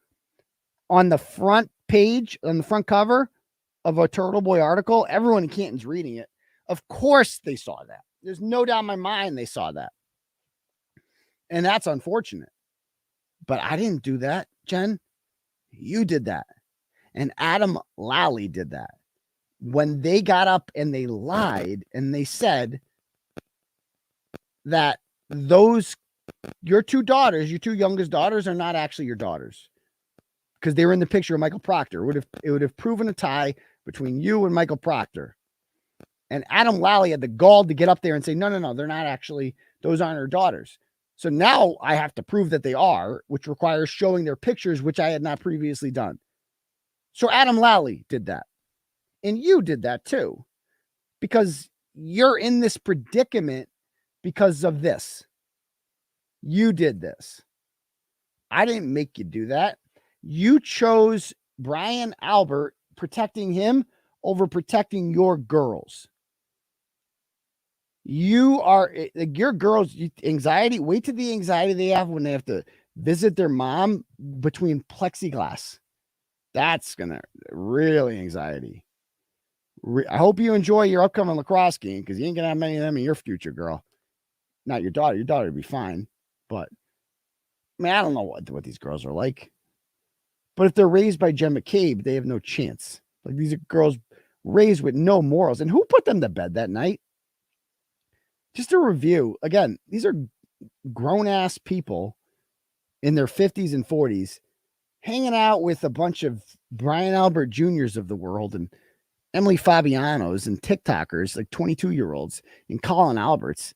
[SPEAKER 3] on the front page, on the front cover of a Turtle Boy article, everyone in Canton's reading it. Of course they saw that. There's no doubt in my mind they saw that. And that's unfortunate. But I didn't do that, Jen. You did that. And Adam Lally did that. When they got up and they lied and they said that your two daughters, your two youngest daughters, are not actually your daughters. Because they were in the picture of Michael Proctor. It would have proven a tie between you and Michael Proctor. And Adam Lally had the gall to get up there and say, no, they're not actually, those aren't her daughters. So now I have to prove that they are, which requires showing their pictures, which I had not previously done. So Adam Lally did that. And you did that too. Because you're in this predicament because of this. You did this. I didn't make you do that. You chose Brian Albert, protecting him over protecting your girls. You are like your girls' anxiety. Wait till the anxiety they have when they have to visit their mom between plexiglass. That's gonna really anxiety. I hope you enjoy your upcoming lacrosse game because you ain't gonna have many of them in your future, girl. Not your daughter. Your daughter would be fine, but I mean, I don't know what these girls are like. But if they're raised by Jen McCabe, they have no chance. Like these are girls raised with no morals. And who put them to bed that night? Just a review. Again, these are grown-ass people in their 50s and 40s hanging out with a bunch of Brian Albert Juniors of the world and Emily Fabianos and TikTokers, like 22-year-olds, and Colin Alberts,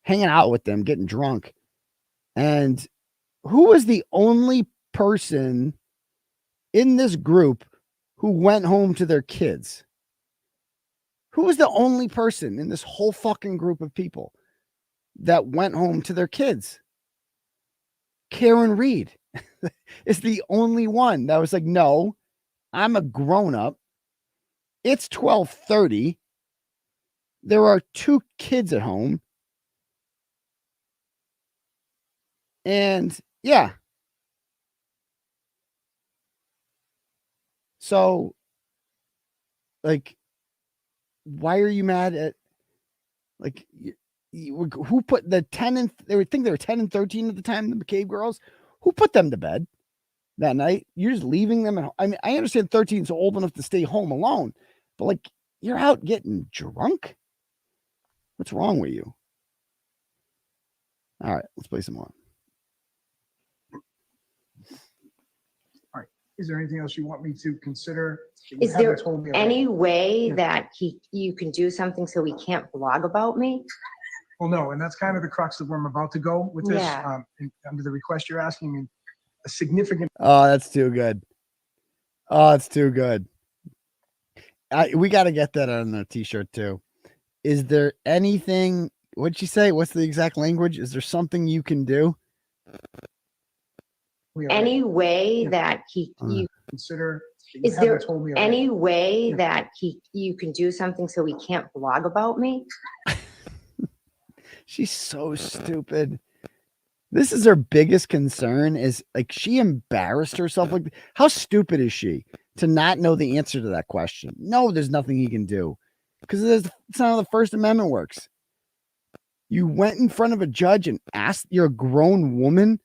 [SPEAKER 3] hanging out with them, getting drunk. And who was the only person in this group who went home to their kids? Who was the only person in this whole fucking group of people that went home to their kids? Karen Reed is the only one that was like, no, I'm a grown-up. It's 12:30. There are two kids at home. And yeah. So, like, why are you mad at, like, who put the 10 and they would think they were 10 and 13 at the time, the McCabe girls? Who put them to bed that night? You're just leaving them at home. I mean, I understand 13 is old enough to stay home alone, but like, you're out getting drunk. What's wrong with you? All right, let's play some more.
[SPEAKER 2] All right. Is there anything else you want me to consider?
[SPEAKER 8] Is there any way that you can do something so he can't blog about me?
[SPEAKER 2] Well, no, and that's kind of the crux of where I'm about to go with this.
[SPEAKER 8] Yeah.
[SPEAKER 2] Under the request you're asking, and a significant.
[SPEAKER 3] Oh, that's too good. Oh, it's too good. We got to get that on the t-shirt too. Is there anything? What'd she say? What's the exact language? Is there something you can do?
[SPEAKER 8] Any way that you
[SPEAKER 2] consider?
[SPEAKER 8] Is there any way that you can do something so he can't blog about me?
[SPEAKER 3] She's so stupid. This is her biggest concern is like she embarrassed herself. Like, how stupid is she to not know the answer to that question? No, there's nothing he can do because it's not how the First Amendment works. You went in front of a judge and asked, you're a grown woman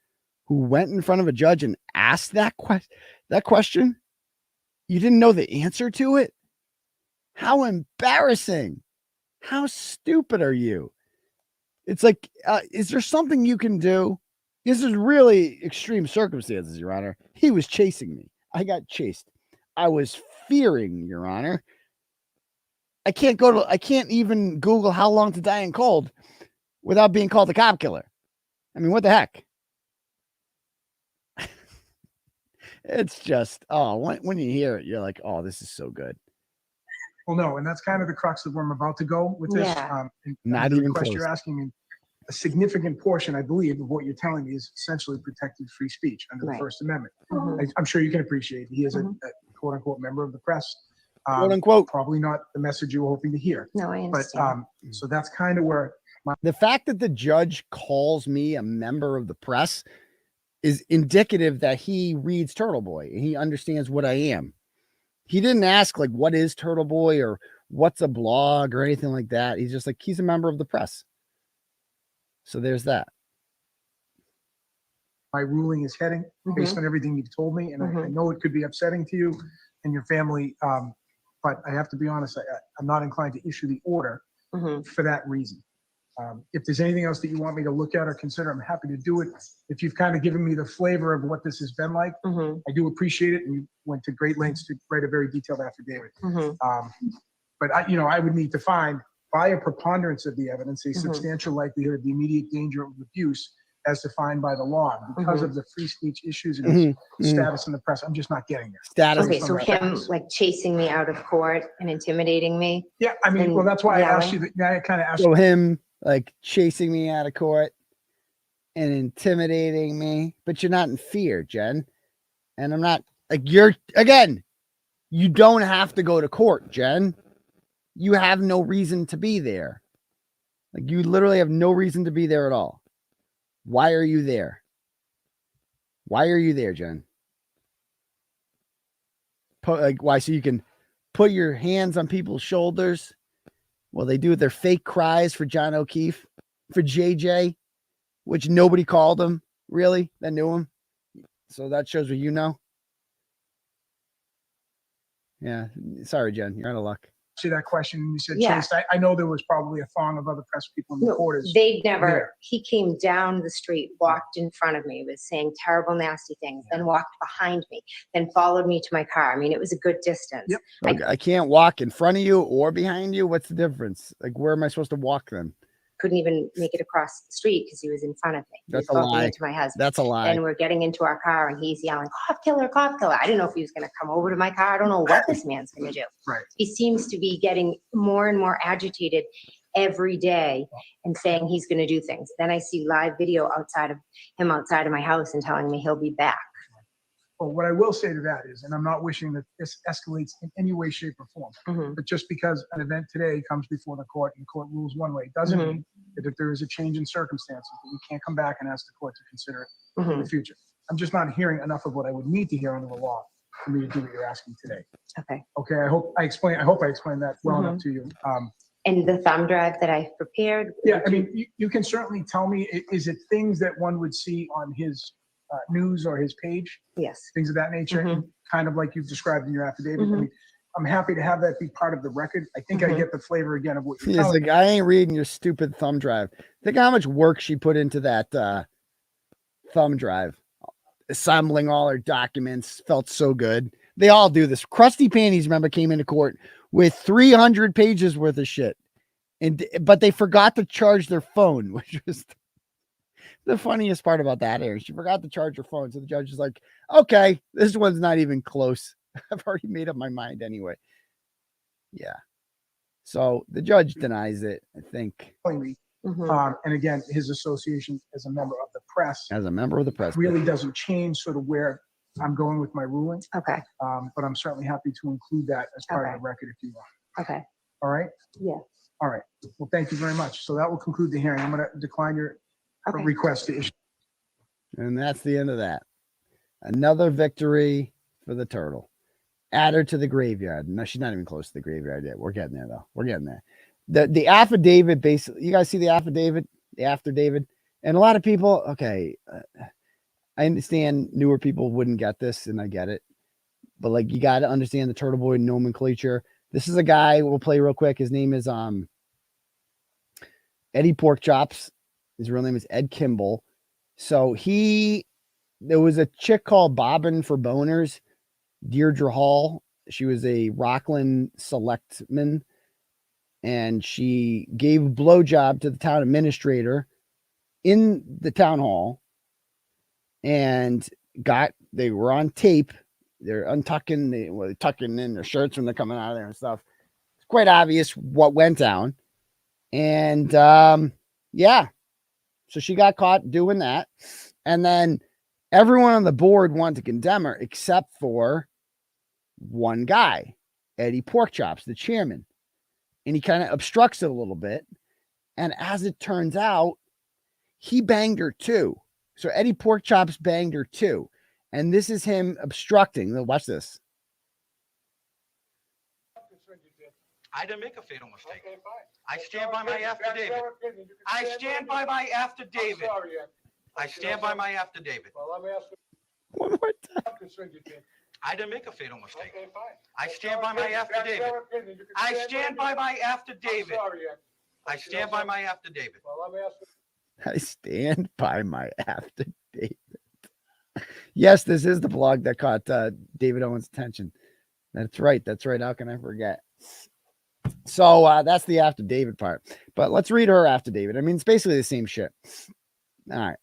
[SPEAKER 3] who went in front of a judge and asked that question. You didn't know the answer to it? How embarrassing. How stupid are you? It's like, is there something you can do? This is really extreme circumstances, Your Honor. He was chasing me. I got chased. I was fearing, Your Honor. I can't even Google how long to die in cold without being called a cop killer. I mean, what the heck? It's just, oh, when you hear it, you're like, oh, this is so good.
[SPEAKER 2] Well, no, and that's kind of the crux of where I'm about to go with this.
[SPEAKER 8] Yeah.
[SPEAKER 3] Not
[SPEAKER 2] the
[SPEAKER 3] even
[SPEAKER 2] request
[SPEAKER 3] close.
[SPEAKER 2] you're asking me, a significant portion, I believe, of what you're telling me is essentially protected free speech under the
[SPEAKER 8] Right.
[SPEAKER 2] First Amendment.
[SPEAKER 8] Mhm.
[SPEAKER 2] I'm sure you can appreciate he is a quote unquote member of the press.
[SPEAKER 3] Quote unquote.
[SPEAKER 2] Probably not the message you were hoping to hear.
[SPEAKER 8] No, I
[SPEAKER 2] But
[SPEAKER 8] understand.
[SPEAKER 2] so that's kind of where
[SPEAKER 3] The fact that the judge calls me a member of the press is indicative that he reads Turtle Boy and he understands what I am. He didn't ask like, what is Turtle Boy or what's a blog or anything like that. He's just like, he's a member of the press. So there's that.
[SPEAKER 2] my ruling is heading based on everything you've told me. And I know it could be upsetting to you and your family. But I have to be honest, I'm not inclined to issue the order for that reason. If there's anything else that you want me to look at or consider, I'm happy to do it. If you've kind of given me the flavor of what this has been like, I do appreciate it. And you went to great lengths to write a very detailed affidavit. But I would need to find, by a preponderance of the evidence, a substantial likelihood of the immediate danger of abuse as defined by the law. Because of the free speech issues and his status in the press, I'm just not getting there.
[SPEAKER 3] Status.
[SPEAKER 8] Okay, so him like chasing me out of court and intimidating me.
[SPEAKER 2] Yeah, I mean, well, that's why I asked you. I kind of asked
[SPEAKER 3] So
[SPEAKER 2] you.
[SPEAKER 3] him like chasing me out of court and intimidating me, but you're not in fear, Jen. And I'm not like you don't have to go to court, Jen. You have no reason to be there. Like you literally have no reason to be there at all. Why are you there? Why are you there, Jen? Why? So you can put your hands on people's shoulders while they do their fake cries for John O'Keefe, for JJ, which nobody called him, really, that knew him. So that shows what you know. Yeah. Sorry, Jen. You're out of luck.
[SPEAKER 2] To that question, and you said,
[SPEAKER 8] Yeah.
[SPEAKER 2] chased. I know there was probably a thong of other press people in the
[SPEAKER 8] No,
[SPEAKER 2] quarters.
[SPEAKER 8] they never,
[SPEAKER 2] there.
[SPEAKER 8] he came down the street, walked in front of me, was saying terrible, nasty things, then walked behind me, then followed me to my car. I mean, it was a good distance.
[SPEAKER 2] Yep.
[SPEAKER 3] Okay, I can't walk in front of you or behind you. What's the difference? Like, where am I supposed to walk then?
[SPEAKER 8] Couldn't even make it across the street because he was in front of me. He
[SPEAKER 3] That's
[SPEAKER 8] was
[SPEAKER 3] a
[SPEAKER 8] bumping
[SPEAKER 3] lie.
[SPEAKER 8] into my husband.
[SPEAKER 3] That's a lie.
[SPEAKER 8] And we're getting into our car and he's yelling, cop killer, cop killer. I didn't know if he was going to come over to my car. I don't know what this man's going to do.
[SPEAKER 2] Right.
[SPEAKER 8] He seems to be getting more and more agitated every day and saying he's going to do things. Then I see live video outside of my house and telling me he'll be back.
[SPEAKER 2] Well, what I will say to that is, and I'm not wishing that this escalates in any way, shape, or form, but just because an event today comes before the court and the court rules one way, doesn't mean that if there is a change in circumstances, that we can't come back and ask the court to consider it in the future. I'm just not hearing enough of what I would need to hear under the law for me to do what you're asking today.
[SPEAKER 8] Okay.
[SPEAKER 2] Okay, I hope I explained that well enough to you.
[SPEAKER 8] And the thumb drive that I prepared.
[SPEAKER 2] Yeah, I mean, you can certainly tell me, is it things that one would see on his news or his page?
[SPEAKER 8] Yes.
[SPEAKER 2] Things of that nature, kind of like you've described in your affidavit. I mean, I'm happy to have that be part of the record. I think I get the flavor again of what you're
[SPEAKER 3] He's
[SPEAKER 2] telling
[SPEAKER 3] like, I ain't reading your stupid thumb drive. Think how much work she put into that thumb drive. Assembling all her documents felt so good. They all do this. Krusty Panties, remember, came into court with 300 pages worth of shit. But they forgot to charge their phone, which was the funniest part about that is she forgot to charge her phone. So the judge is like, okay, this one's not even close. I've already made up my mind anyway. Yeah. So the judge denies it, I think.
[SPEAKER 2] me. And again, his association as a member of the press
[SPEAKER 3] As a member of the press.
[SPEAKER 2] really doesn't change sort of where I'm going with my ruling.
[SPEAKER 8] Okay.
[SPEAKER 2] But I'm certainly happy to include that as part of
[SPEAKER 8] Okay.
[SPEAKER 2] the record if you want.
[SPEAKER 8] Okay.
[SPEAKER 2] All right?
[SPEAKER 8] Yeah.
[SPEAKER 2] All right. Well, thank you very much. So that will conclude the hearing. I'm going to decline your
[SPEAKER 8] Okay.
[SPEAKER 2] request to issue.
[SPEAKER 3] And that's the end of that. Another victory for the turtle. Add her to the graveyard. No, she's not even close to the graveyard yet. We're getting there, though. We're getting there. The affidavit, basically, you guys see the affidavit? The affidavit? And a lot of people, okay, I understand newer people wouldn't get this, and I get it. But, like, you got to understand the Turtle Boy nomenclature. This is a guy we'll play real quick. His name is Eddie Pork Chops. His real name is Ed Kimball. So there was a chick called Bobbin for Boners, Deirdre Hall. She was a Rockland selectman. and she gave a blowjob to the town administrator in the town hall, and they were on tape. They're untucking, they're tucking in their shirts when they're coming out of there and stuff. It's quite obvious what went down. And yeah, so she got caught doing that. And then everyone on the board wanted to condemn her except for one guy, 𝗵𝗵𝗺𝗃𝗃, the chairman. And he kind of obstructs it a little bit. And as it turns out, he banged her too. So 𝗵𝗵𝗺𝗃𝗃's banged her too. And this is him obstructing. Watch this.
[SPEAKER 9] I didn't make a fatal mistake. I stand by my affidavit. I stand by my affidavit. I stand by my affidavit.
[SPEAKER 3] One more time.
[SPEAKER 9] I didn't make a fatal mistake. I stand by my affidavit. I stand by my affidavit. I stand by my affidavit.
[SPEAKER 3] I stand by my affidavit. Yes, this is the blog that caught David Owen's attention. That's right. That's right. How can I forget? So that's the affidavit part. But let's read her affidavit. I mean, it's basically the same shit. All right.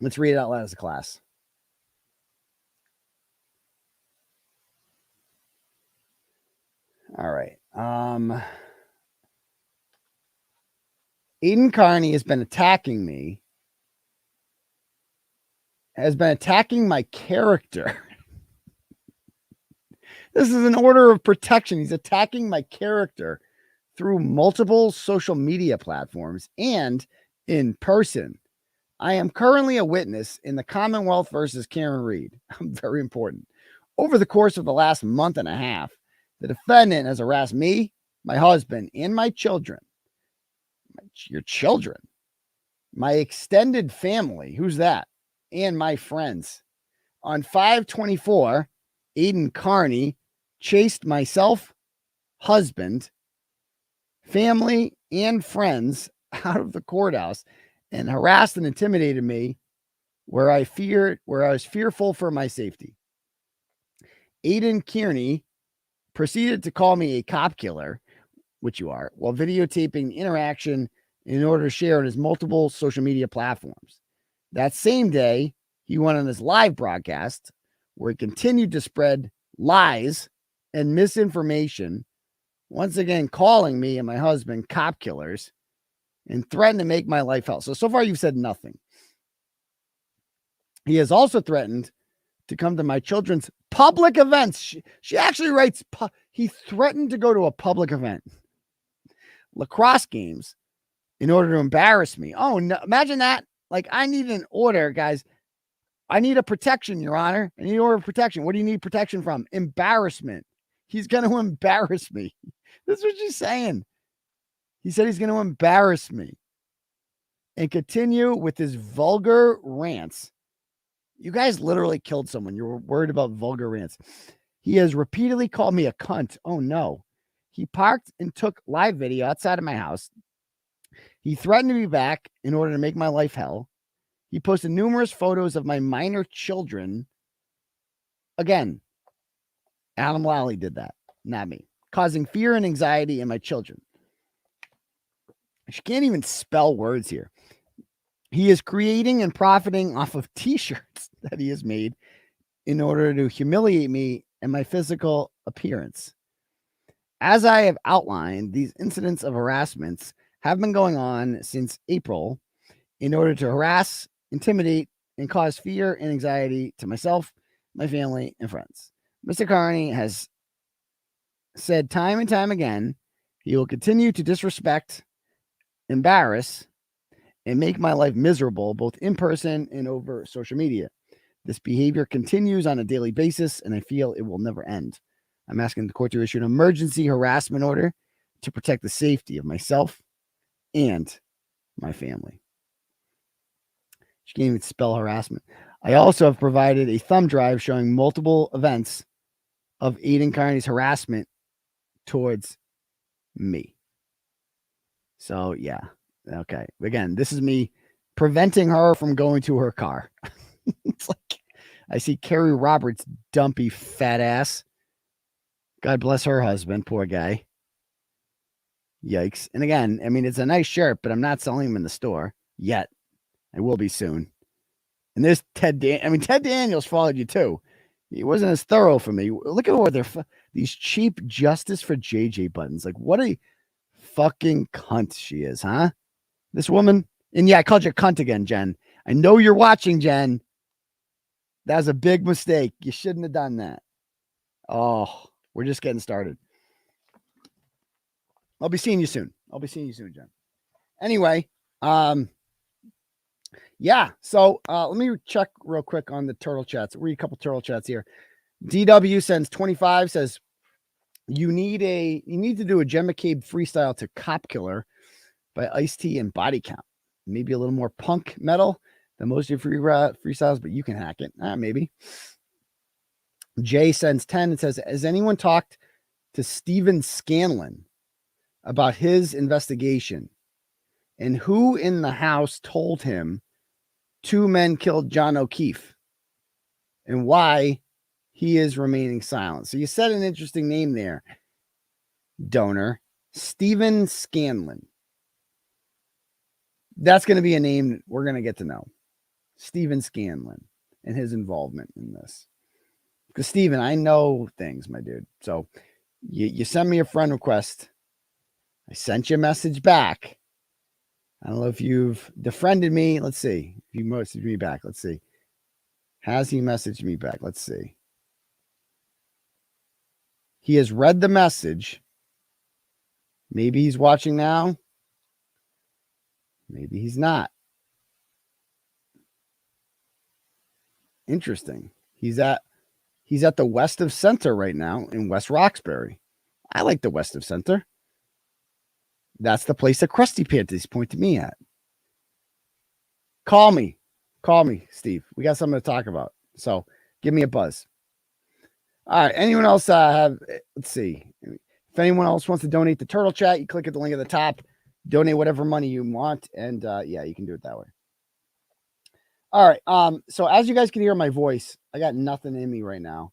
[SPEAKER 3] Let's read it out loud as a class. All right. Aiden Carney has been attacking me. Has been attacking my character. This is an order of protection. He's attacking my character through multiple social media platforms and in person. I am currently a witness in the Commonwealth versus Karen Reed. Very important. Over the course of the last month and a half, the defendant has harassed me, my husband, and my children. Your children? My extended family. Who's that? And my friends. On 5/24, Aiden Carney chased myself, husband, family, and friends out of the courthouse and harassed and intimidated me where I was fearful for my safety. Aiden Kearney proceeded to call me a cop killer, which you are, while videotaping the interaction in order to share on his multiple social media platforms. That same day, he went on his live broadcast where he continued to spread lies and misinformation, once again calling me and my husband cop killers and threatened to make my life hell. So far you've said nothing. He has also threatened to come to my children's public events. She actually writes, he threatened to go to a public event, lacrosse games, in order to embarrass me. Oh, no, imagine that. Like, I need an order, guys. I need a protection, Your Honor. I need an order of protection. What do you need protection from? Embarrassment. He's going to embarrass me. This is what she's saying. He said he's going to embarrass me and continue with his vulgar rants. You guys literally killed someone. You're worried about vulgar rants. He has repeatedly called me a cunt. Oh, no. He parked and took live video outside of my house. He threatened to be back in order to make my life hell. He posted numerous photos of my minor children. Again, Adam Lally did that, not me, causing fear and anxiety in my children. She can't even spell words here. He is creating and profiting off of t-shirts that he has made in order to humiliate me and my physical appearance. As I have outlined, these incidents of harassments have been going on since April in order to harass, intimidate, and cause fear and anxiety to myself, my family, and friends. Mr. Carney has said time and time again, he will continue to disrespect, embarrass, and make my life miserable, both in person and over social media. This behavior continues on a daily basis, and I feel it will never end. I'm asking the court to issue an emergency harassment order to protect the safety of myself and my family. She can't even spell harassment. I also have provided a thumb drive showing multiple events of Aiden Carney's harassment towards me. So, yeah. Okay. Again, this is me preventing her from going to her car. It's like, I see Carrie Roberts' dumpy fat ass. God bless her husband. Poor guy. Yikes. And again, I mean, it's a nice shirt, but I'm not selling them in the store yet. I will be soon. And there's Ted Daniels followed you too. He wasn't as thorough for me. Look at what these cheap Justice for JJ buttons. Like, what a fucking cunt she is, huh? This woman. And yeah, I called you a cunt again, Jen. I know you're watching, Jen. That was a big mistake. You shouldn't have done that. Oh, we're just getting started. I'll be seeing you soon. Jen. Anyway, yeah. So let me check real quick on the turtle chats. Read a couple turtle chats here. DW sends 25, says you need to do a McCabe freestyle to Cop Killer by 𝗃𝗏 and Body Count. Maybe a little more punk metal than most of your freestyles, but you can hack it. Maybe. Jay sends 10 and says, has anyone talked to Stephen Scanlon about his investigation and who in the house told him 2 men killed John O'Keefe and why he is remaining silent? So you said an interesting name there, donor. Stephen Scanlon. That's going to be a name we're going to get to know. Stephen Scanlon and his involvement in this. Because Stephen, I know things, my dude. So you send me a friend request. I sent you a message back. I don't know if you've defriended me. Let's see. If you messaged me back, let's see. Has he messaged me back? Let's see. He has read the message. Maybe he's watching now. Maybe he's not. Interesting. He's at the West of Center right now in West Roxbury. I like the West of Center. That's the place that 𝗃𝗄𝗃 𝗃𝗃𝗃 pointed me at. Call me, Steve. We got something to talk about. So give me a buzz. All right. Anyone else have? Let's see. If anyone else wants to donate the Turtle Chat, you click at the link at the top. Donate whatever money you want, and yeah, you can do it that way. All right. So as you guys can hear my voice, I got nothing in me right now.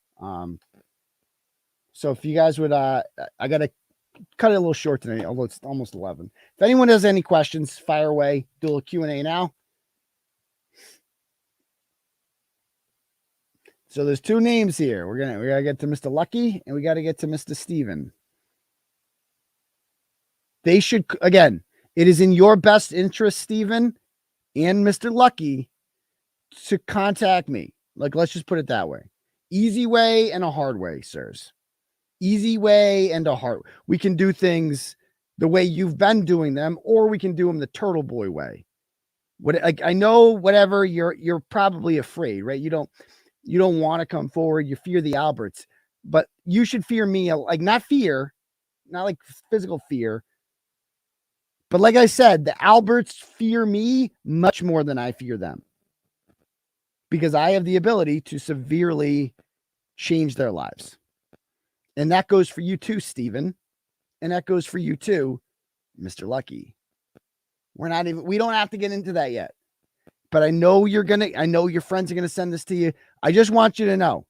[SPEAKER 3] So if you guys would, I gotta cut it a little short today, although it's almost 11. If anyone has any questions, fire away. Do a little Q&A now. So there's 2 names here. We gotta get to Mr. Lucky and we gotta get to Mr. Steven. They should, again, it is in your best interest, Steven and Mr. Lucky, to contact me. Like, let's just put it that way. Easy way and a hard way, sirs. Easy way and a hard. We can do things the way you've been doing them, or we can do them the Turtle Boy way. Like, I know whatever you're probably afraid, right? You don't want to come forward. You fear the Alberts, but you should fear me. Like, not fear, not like physical fear. But like I said, the Alberts fear me much more than I fear them, because I have the ability to severely change their lives. And that goes for you too, Stephen. And that goes for you too, Mr. Lucky. We don't have to get into that yet. But I know your friends are going to send this to you. I just want you to know,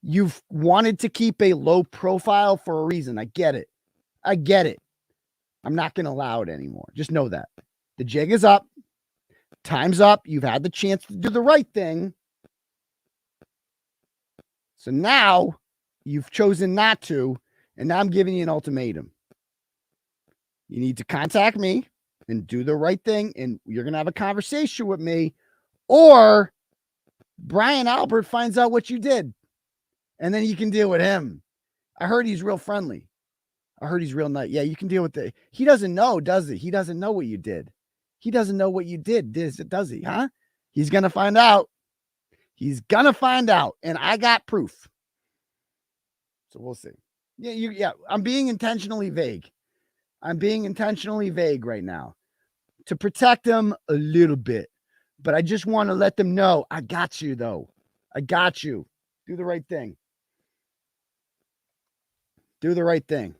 [SPEAKER 3] you've wanted to keep a low profile for a reason. I get it. I'm not going to allow it anymore. Just know that. The jig is up. Time's up. You've had the chance to do the right thing. So now you've chosen not to, and now I'm giving you an ultimatum. You need to contact me and do the right thing, and you're going to have a conversation with me, or Brian Albert finds out what you did, and then you can deal with him. I heard he's real friendly. I heard he's real nice. Yeah, you can deal with it. He doesn't know, does he? He doesn't know what you did. He doesn't know what you did, does he? Huh? He's going to find out. He's going to find out, and I got proof. So we'll see. Yeah, I'm being intentionally vague. Right now to protect them a little bit. But I just want to let them know, I got you, though. I got you. Do the right thing. Do the right thing.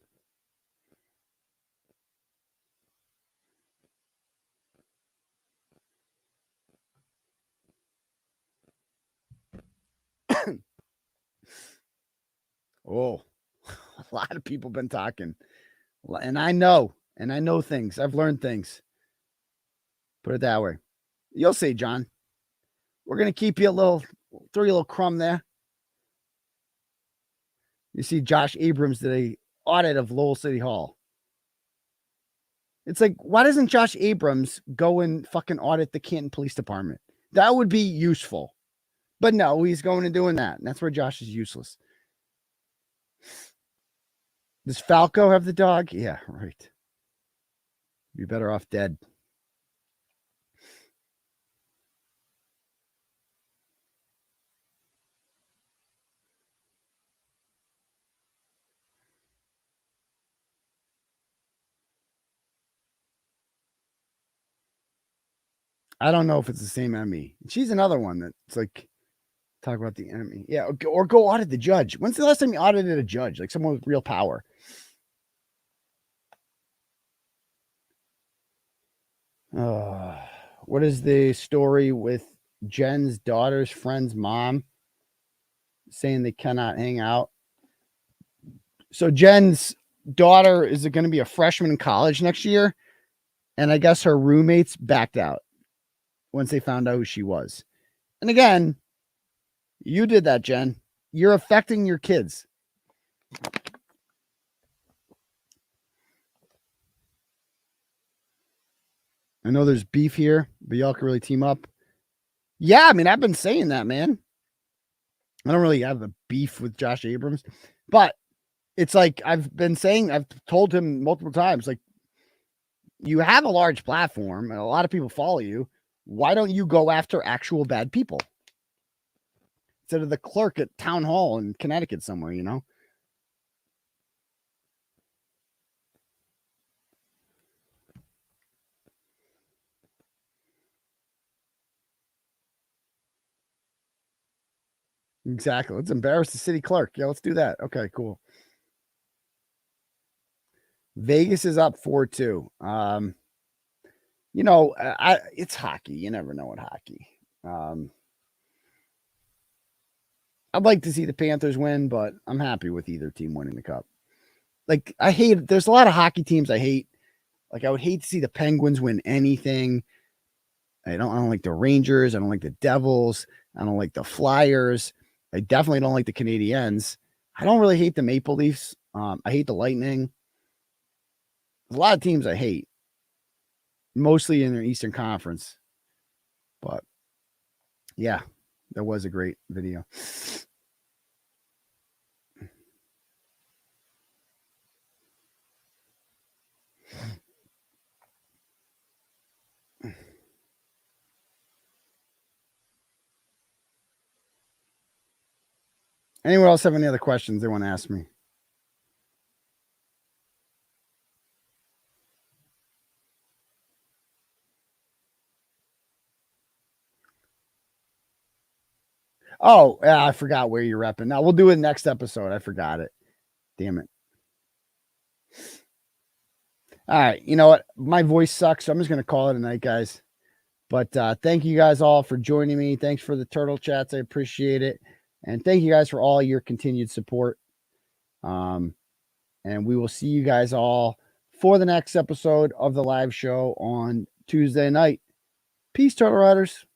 [SPEAKER 3] Oh, a lot of people been talking. And I know things. I've learned things. Put it that way. You'll see, John. We're going to keep you throw you a little crumb there. You see, Josh Abrams did a audit of Lowell City Hall. It's like, why doesn't Josh Abrams go and fucking audit the Canton Police Department? That would be useful. But no, he's going and doing that. And that's where Josh is useless. Does Falco have the dog? Yeah, right. Be better off dead. I don't know if it's the same 𝗵𝗵. She's another one that's like, talk about the enemy. Yeah, or go audit the judge. When's the last time you audited a judge? Like someone with real power. What is the story with Jen's daughter's friend's mom saying they cannot hang out? So Jen's daughter is going to be a freshman in college next year. And I guess her roommates backed out once they found out who she was. And again, you did that, Jen. You're affecting your kids. I know there's beef here, but y'all can really team up. Yeah, I mean, I've been saying that, man. I don't really have a beef with Josh Abrams, but it's like I've been saying, I've told him multiple times, like, you have a large platform and a lot of people follow you. Why don't you go after actual bad people instead of the clerk at town hall in Connecticut somewhere, you know? Exactly. Let's embarrass the city clerk. Yeah, let's do that. Okay, cool. Vegas is up 4-2. You know, it's hockey. You never know what hockey. I'd like to see the Panthers win, but I'm happy with either team winning the cup. Like, there's a lot of hockey teams I hate. Like, I would hate to see the Penguins win anything. I don't like the Rangers. I don't like the Devils. I don't like the Flyers. I definitely don't like the Canadiens. I don't really hate the Maple Leafs. I hate the Lightning. There's a lot of teams I hate, mostly in their Eastern Conference. But yeah, that was a great video. Anyone else have any other questions they want to ask me? Oh, yeah, I forgot where you're repping. Now we'll do it next episode. I forgot it. Damn it. All right. You know what? My voice sucks, so I'm just going to call it a night, guys. But thank you guys all for joining me. Thanks for the turtle chats. I appreciate it. And thank you guys for all your continued support. And we will see you guys all for the next episode of the live show on Tuesday night. Peace, Turtle Riders.